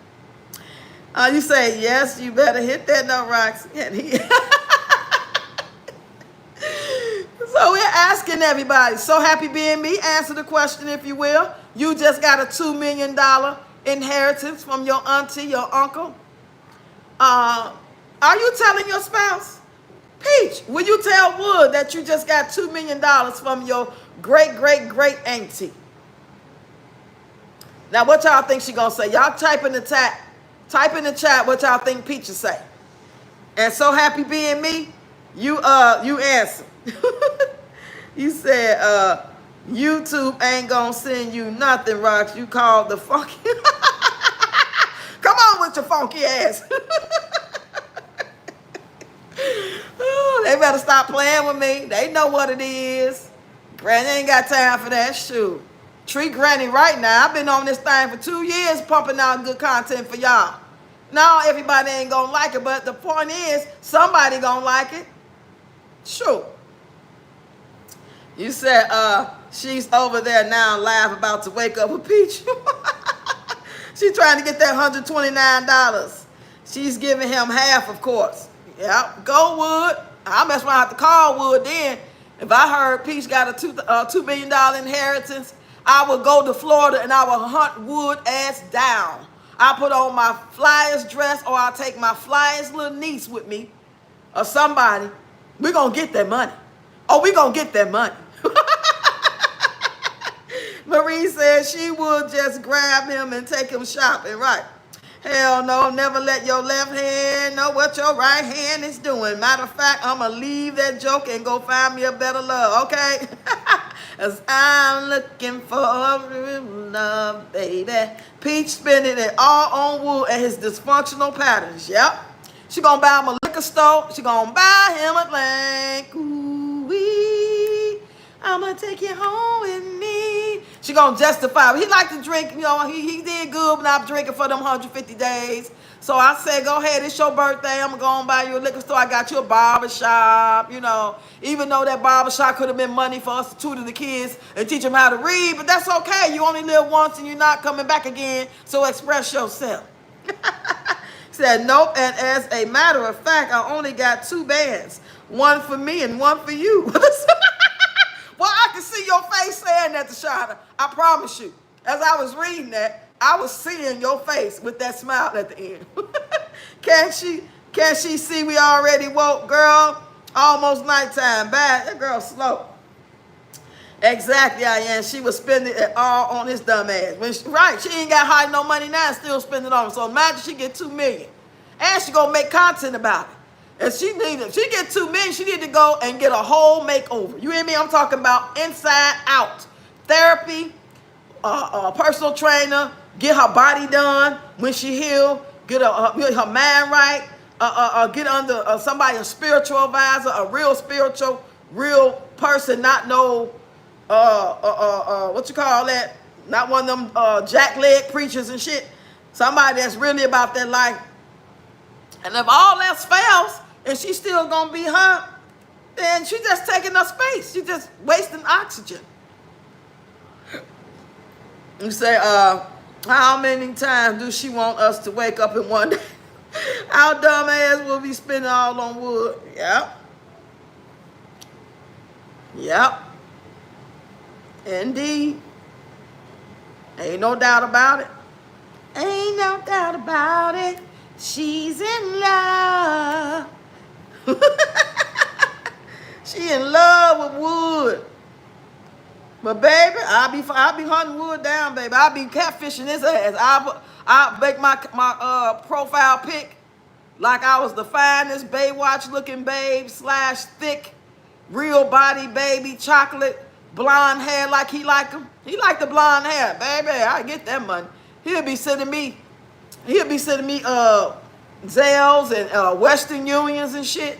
You say, yes, you better hit that note, Roxy. So we're asking everybody, so happy being me. Answer the question, if you will. You just got a $2 million inheritance from your auntie, your uncle. Are you telling your spouse? Peach, will you tell Wood that you just got $2 million from your great auntie? Now, what y'all think she gonna say? Y'all type in the chat what y'all think Peach will say. And so happy being me, you answer. You said YouTube ain't gonna send you nothing, Rox. You called the fucking. Come on with your funky ass. Ooh, they better stop playing with me. They know what it is. Granny ain't got time for that. Shoot. Treat Granny right now. I've been on this thing for 2 years pumping out good content for y'all. Now everybody ain't gonna like it, but the point is somebody gonna like it. Sure. You said she's over there now live about to wake up with Peach. She's trying to get that $129. She's giving him half, of course. Yeah, go Wood. I mess around have to call Wood then. If I heard Peach got a $2 million inheritance, I would go to Florida and I would hunt Wood ass down. I put on my flyest dress, or I'll take my flyest little niece with me or somebody. We're going to get that money. Oh, we're going to get that money. Marie said she would just grab him and take him shopping, right? Hell no, never let your left hand know what your right hand is doing. Matter of fact, I'm going to leave that joke and go find me a better love, okay? As I'm looking for real love, baby. Peach spending it all on Wood and his dysfunctional patterns, yep. She going to buy him a liquor store. She going to buy him a drink. Ooh-wee. I'm going to take you home with me. She going to justify it. He like to drink, you know, he did good when I'm drinking for them 150 days. So I said, go ahead, it's your birthday. I'm going to go and buy you a liquor store. I got you a barbershop, you know. Even though that barbershop could have been money for us to tutor the kids and teach them how to read, but that's okay. You only live once and you're not coming back again, so express yourself. Said, nope, and as a matter of fact, I only got 2 bands. One for me and one for you. Well, I can see your face saying that, Tashana. I promise you. As I was reading that, I was seeing your face with that smile at the end. Can't she see we already woke, girl? Almost nighttime. Bad. That girl slow. Exactly, I am. She was spending it all on his dumb ass. Right, she ain't got hide no money now and still spending it on him. So imagine she get $2 million. And she gonna make content about it. And she get $2 million, she need to go and get a whole makeover. You hear me? I'm talking about inside out. Therapy, a personal trainer, get her body done when she heal, get her mind right, get under somebody, a spiritual advisor, a real spiritual, real person, not no, what you call that? Not one of them jackleg preachers and shit. Somebody that's really about that life. And if all else fails, and she's still gonna be her, then she's just taking up space. She's just wasting oxygen. You say, how many times do she want us to wake up in one day? Our dumb ass will be spending all on Wood. Yep. Yep. Indeed. Ain't no doubt about it. Ain't no doubt about it. She's in love. She in love with Wood. But baby, I'll be hunting Wood down, baby. I'll be catfishing his ass. I'll make my profile pic like I was the finest Baywatch looking babe / thick, real body baby, chocolate, blonde hair like he like him. He like the blonde hair, baby. I get that money. He'll be sending me Zelles and Western Unions and shit.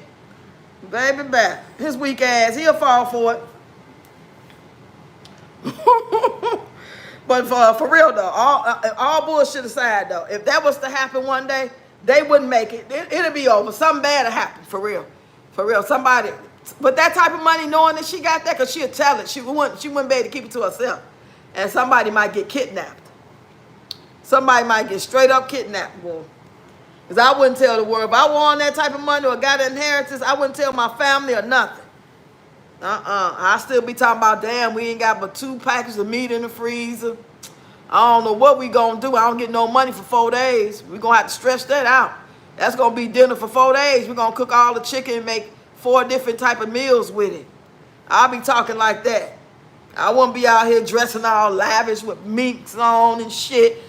Baby, back. His weak ass, he'll fall for it. But for real though, all bullshit aside though, if that was to happen one day, they wouldn't make it. It'll be over. Something bad will happen, for real. For real. Somebody, but that type of money, knowing that she got that, because she'll tell it. She wouldn't be able to keep it to herself. And somebody might get kidnapped. Somebody might get straight up kidnapped, boy. Because I wouldn't tell the world. If I want that type of money or got an inheritance, I wouldn't tell my family or nothing. I still be talking about, damn, we ain't got but 2 packages of meat in the freezer. I don't know what we gonna do. I don't get no money for 4 days. We gonna have to stretch that out. That's gonna be dinner for 4 days. We're gonna cook all the chicken and make 4 different type of meals with it. I'll be talking like that. I won't be out here dressing all lavish with minks on and shit.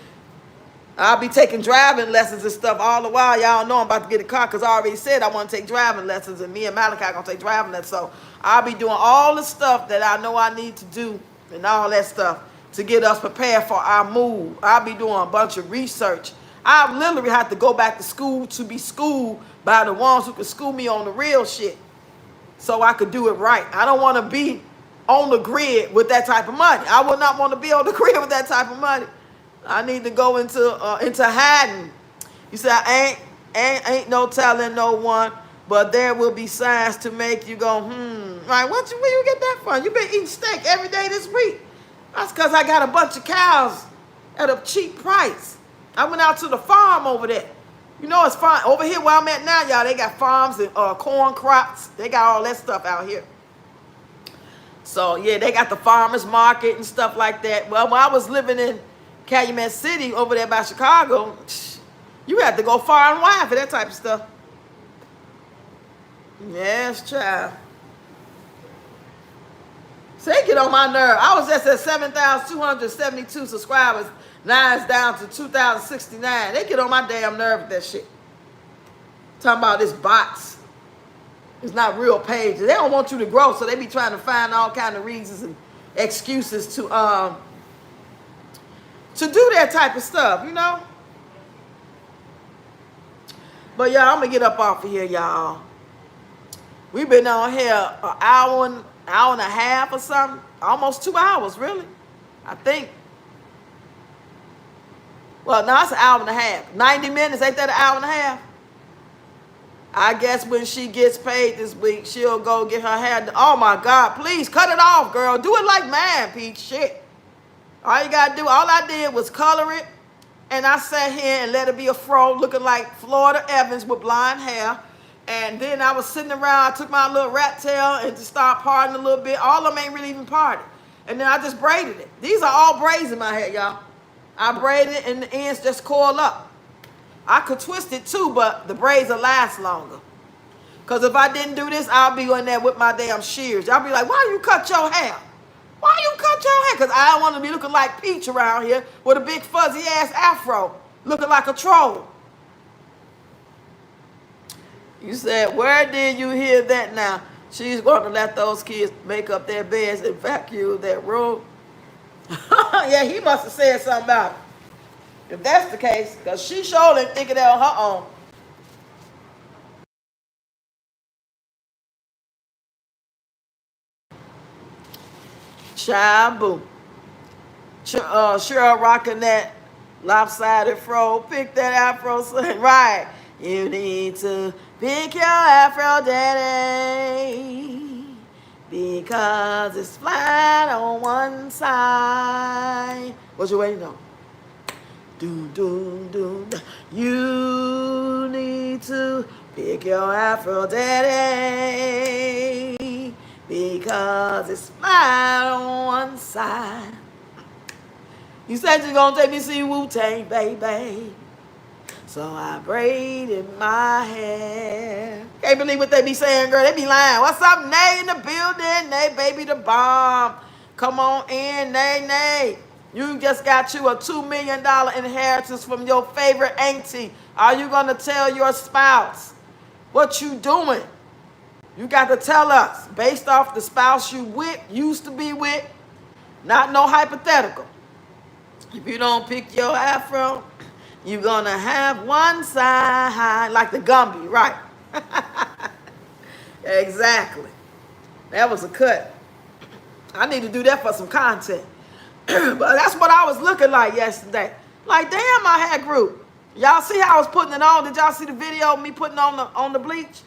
I'll be taking driving lessons and stuff all the while. Y'all know I'm about to get a car because I already said I want to take driving lessons, and me and Malachi are going to take driving lessons. So I'll be doing all the stuff that I know I need to do and all that stuff to get us prepared for our move. I'll be doing a bunch of research. I literally had to go back to school to be schooled by the ones who could school me on the real shit so I could do it right. I don't want to be on the grid with that type of money. I would not want to be on the grid with that type of money. I need to go into hiding. You say, ain't no telling no one, but there will be signs to make you go, Right, where you get that from? You been eating steak every day this week. That's because I got a bunch of cows at a cheap price. I went out to the farm over there. You know it's fine. Over here where I'm at now, y'all, they got farms and corn crops. They got all that stuff out here. So, yeah, they got the farmers market and stuff like that. Well, when I was living in Calumet City over there by Chicago, you had to go far and wide for that type of stuff. Yes, child. So they get on my nerve. I was just at 7,272 subscribers. Now it's down to 2,069. They get on my damn nerve with that shit. Talking about this bots. It's not real pages. They don't want you to grow, so they be trying to find all kind of reasons and excuses to do that type of stuff, you know? But y'all, I'm gonna get up off of here, y'all. We've been on here an hour and a half or something. Almost 2 hours, really. I think. Well, no, it's an hour and a half. 90 minutes, ain't that an hour and a half? I guess when she gets paid this week, she'll go get her hair done. Oh, my God, please, cut it off, girl. Do it like mine, Pete. Shit. All you got to do, all I did was color it, and I sat here and let it be a fro looking like Florida Evans with blonde hair. And then I was sitting around, I took my little rat tail and just started parting a little bit. All of them ain't really even parted. And then I just braided it. These are all braids in my hair, y'all. I braided it and the ends just coil up. I could twist it too, but the braids will last longer. Because if I didn't do this, I'll be in there with my damn shears. Y'all be like, why you cut your hair? Why you cut your hair? Because I don't want to be looking like Peach around here with a big fuzzy ass afro, looking like a troll. You said, where did you hear that now? She's going to let those kids make up their beds and vacuum their room. Yeah, he must have said something about it. If that's the case, because she surely didn't think of that on her own. Shabu. Cheryl rocking that lopsided fro. Pick that afro, son. Right. You need to pick your afro, daddy, because it's flat on one side. What you waiting on? Do, do, do. You need to pick your afro, daddy, because it's flat on one side. You said you're going to take me to see Wu-Tang, baby. So I braided my hair. Can't believe what they be saying, girl. They be lying. What's up, Nay in the building? Nay, baby, the bomb. Come on in, Nay, Nay. You just got you a $2 million inheritance from your favorite auntie. Are you going to tell your spouse what you doing? You got to tell us based off the spouse you with, used to be with, not no hypothetical. If you don't pick your afro, you're going to have one side like the Gumby, right? Exactly. That was a cut. I need to do that for some content. But that's what I was looking like yesterday. Like, damn, my hair grew. Y'all see how I was putting it on? Did y'all see the video of me putting on the bleach?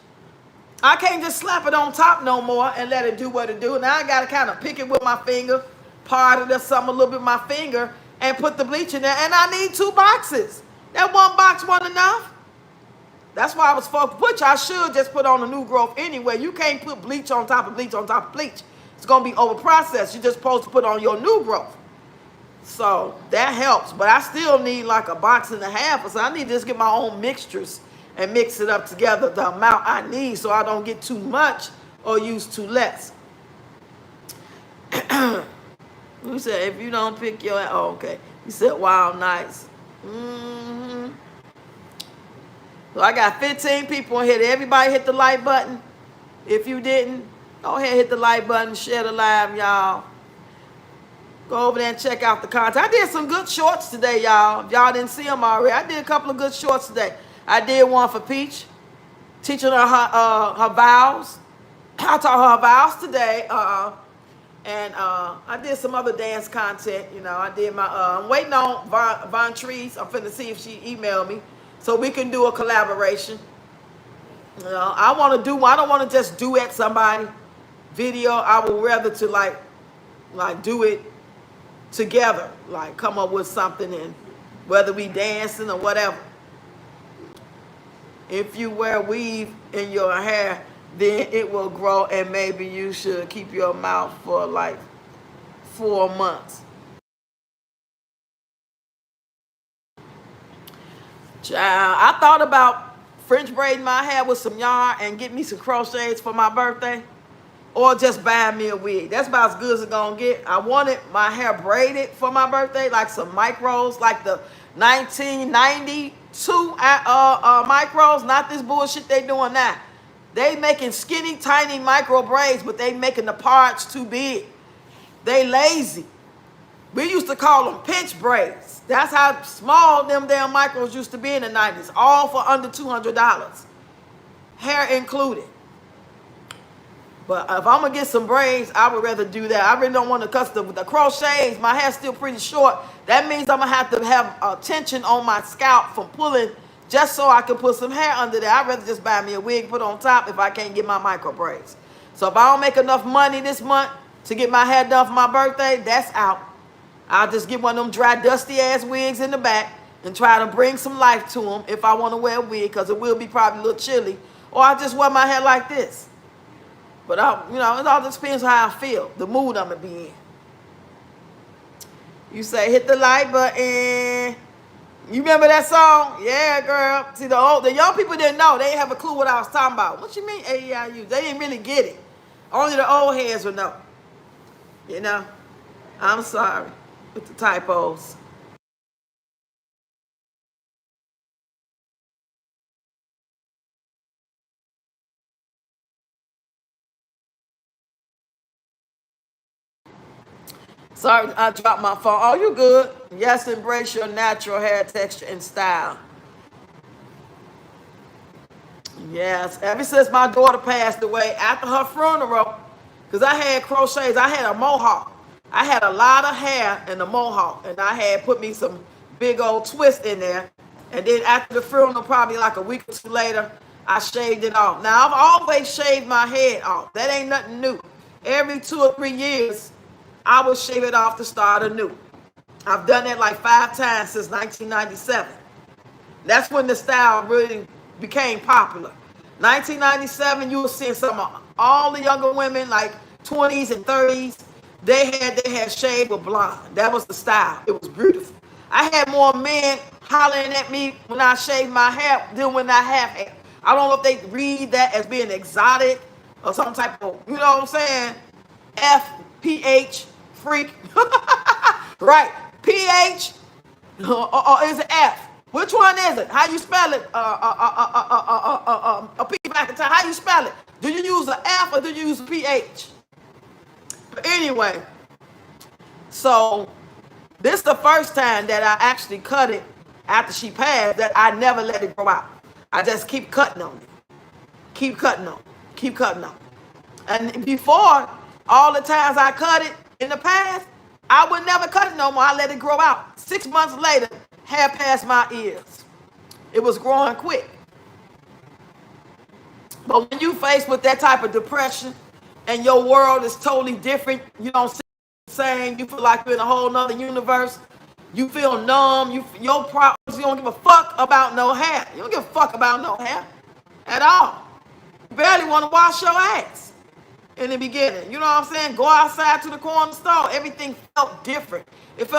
I can't just slap it on top no more and let it do what it do. Now I got to kind of pick it with my finger, part it or something a little bit with my finger, and put the bleach in there. And I need 2 boxes. That one box wasn't enough. That's why I was focused, which I should just put on a new growth anyway. You can't put bleach on top of bleach on top of bleach. It's going to be over-processed. You're just supposed to put on your new growth. So that helps. But I still need like a box and a half. So I need to just get my own mixtures and mix it up together the amount I need so I don't get too much or use too less. You said, if you don't pick your... Oh, okay. You said, wild nights. So I got 15 people in here. Did everybody hit the like button? If you didn't, go ahead, hit the like button, share the live, y'all. Go over there and check out the content. I did some good shorts today, y'all. If y'all didn't see them already, I did a couple of good shorts today. I did one for Peach, teaching her her vowels. I taught her vowels today. And I did some other dance content. You know, I did my. I'm waiting on Von Trees. I'm finna see if she emailed me so we can do a collaboration. You know, I want to do. I don't want to just duet somebody video. I would rather to like do it together, like come up with something, and whether we dancing or whatever. If you wear weave in your hair, then it will grow, and maybe you should keep your mouth for like 4 months. Child, I thought about French braiding my hair with some yarn and get me some crochets for my birthday, or just buy me a wig. That's about as good as it's gonna get. I wanted my hair braided for my birthday, like some micros, like the 1992 micros, not this bullshit they doing now. They making skinny, tiny micro braids, but they making the parts too big. They lazy. We used to call them pinch braids. That's how small them damn micros used to be in the 90s, all for under $200, hair included. But if I'm gonna get some braids, I would rather do that. I really don't want to custom with the crochets. My hair's still pretty short. That means I'm gonna have to have tension on my scalp from pulling, just so I can put some hair under there. I'd rather just buy me a wig, put on top if I can't get my micro braids. So if I don't make enough money this month to get my hair done for my birthday, that's out. I'll just get one of them dry, dusty ass wigs in the back and try to bring some life to them if I want to wear a wig, because it will be probably a little chilly. Or I just wear my hair like this. But you know, it all just depends on how I feel, the mood I'm gonna be in. You say hit the like button. You remember that song? Yeah, girl. See, the young people didn't know. They didn't have a clue what I was talking about. What you mean AEIU? They didn't really get it. Only the old heads would know. You know? I'm sorry with the typos. Sorry, I dropped my phone. Oh, you good? Yes, embrace your natural hair texture and style. Yes, ever since my daughter passed away, after her funeral, because I had crochets, I had a mohawk. I had a lot of hair in the mohawk, and I had put me some big old twist in there. And then after the funeral, probably like a week or two later, I shaved it off. Now, I've always shaved my head off. That ain't nothing new. Every 2 or 3 years, I will shave it off to start anew. I've done that like 5 times since 1997. That's when the style really became popular. 1997, you were seeing some of all the younger women, like 20s and 30s, they had shaved or blonde. That was the style. It was beautiful. I had more men hollering at me when I shaved my hair than when I have hair. I don't know if they read that as being exotic or some type of, you know what I'm saying? FPH freak. Right. PH or is it F? Which one is it? How you spell it? How you spell it? Do you use an F or do you use a PH? But anyway, so this is the first time that I actually cut it after she passed, that I never let it grow out. I just keep cutting on it. Keep cutting on it. Keep cutting on it. And before, all the times I cut it in the past, I would never cut it no more. I let it grow out. 6 months later, hair past my ears. It was growing quick. But when you faced with that type of depression and your world is totally different, you don't see the same, you feel like you're in a whole nother universe, you feel numb, your problems, you don't give a fuck about no hair. You don't give a fuck about no hair at all. You barely want to wash your ass in the beginning. You know what I'm saying? Go outside to the corner store. Everything felt different. It felt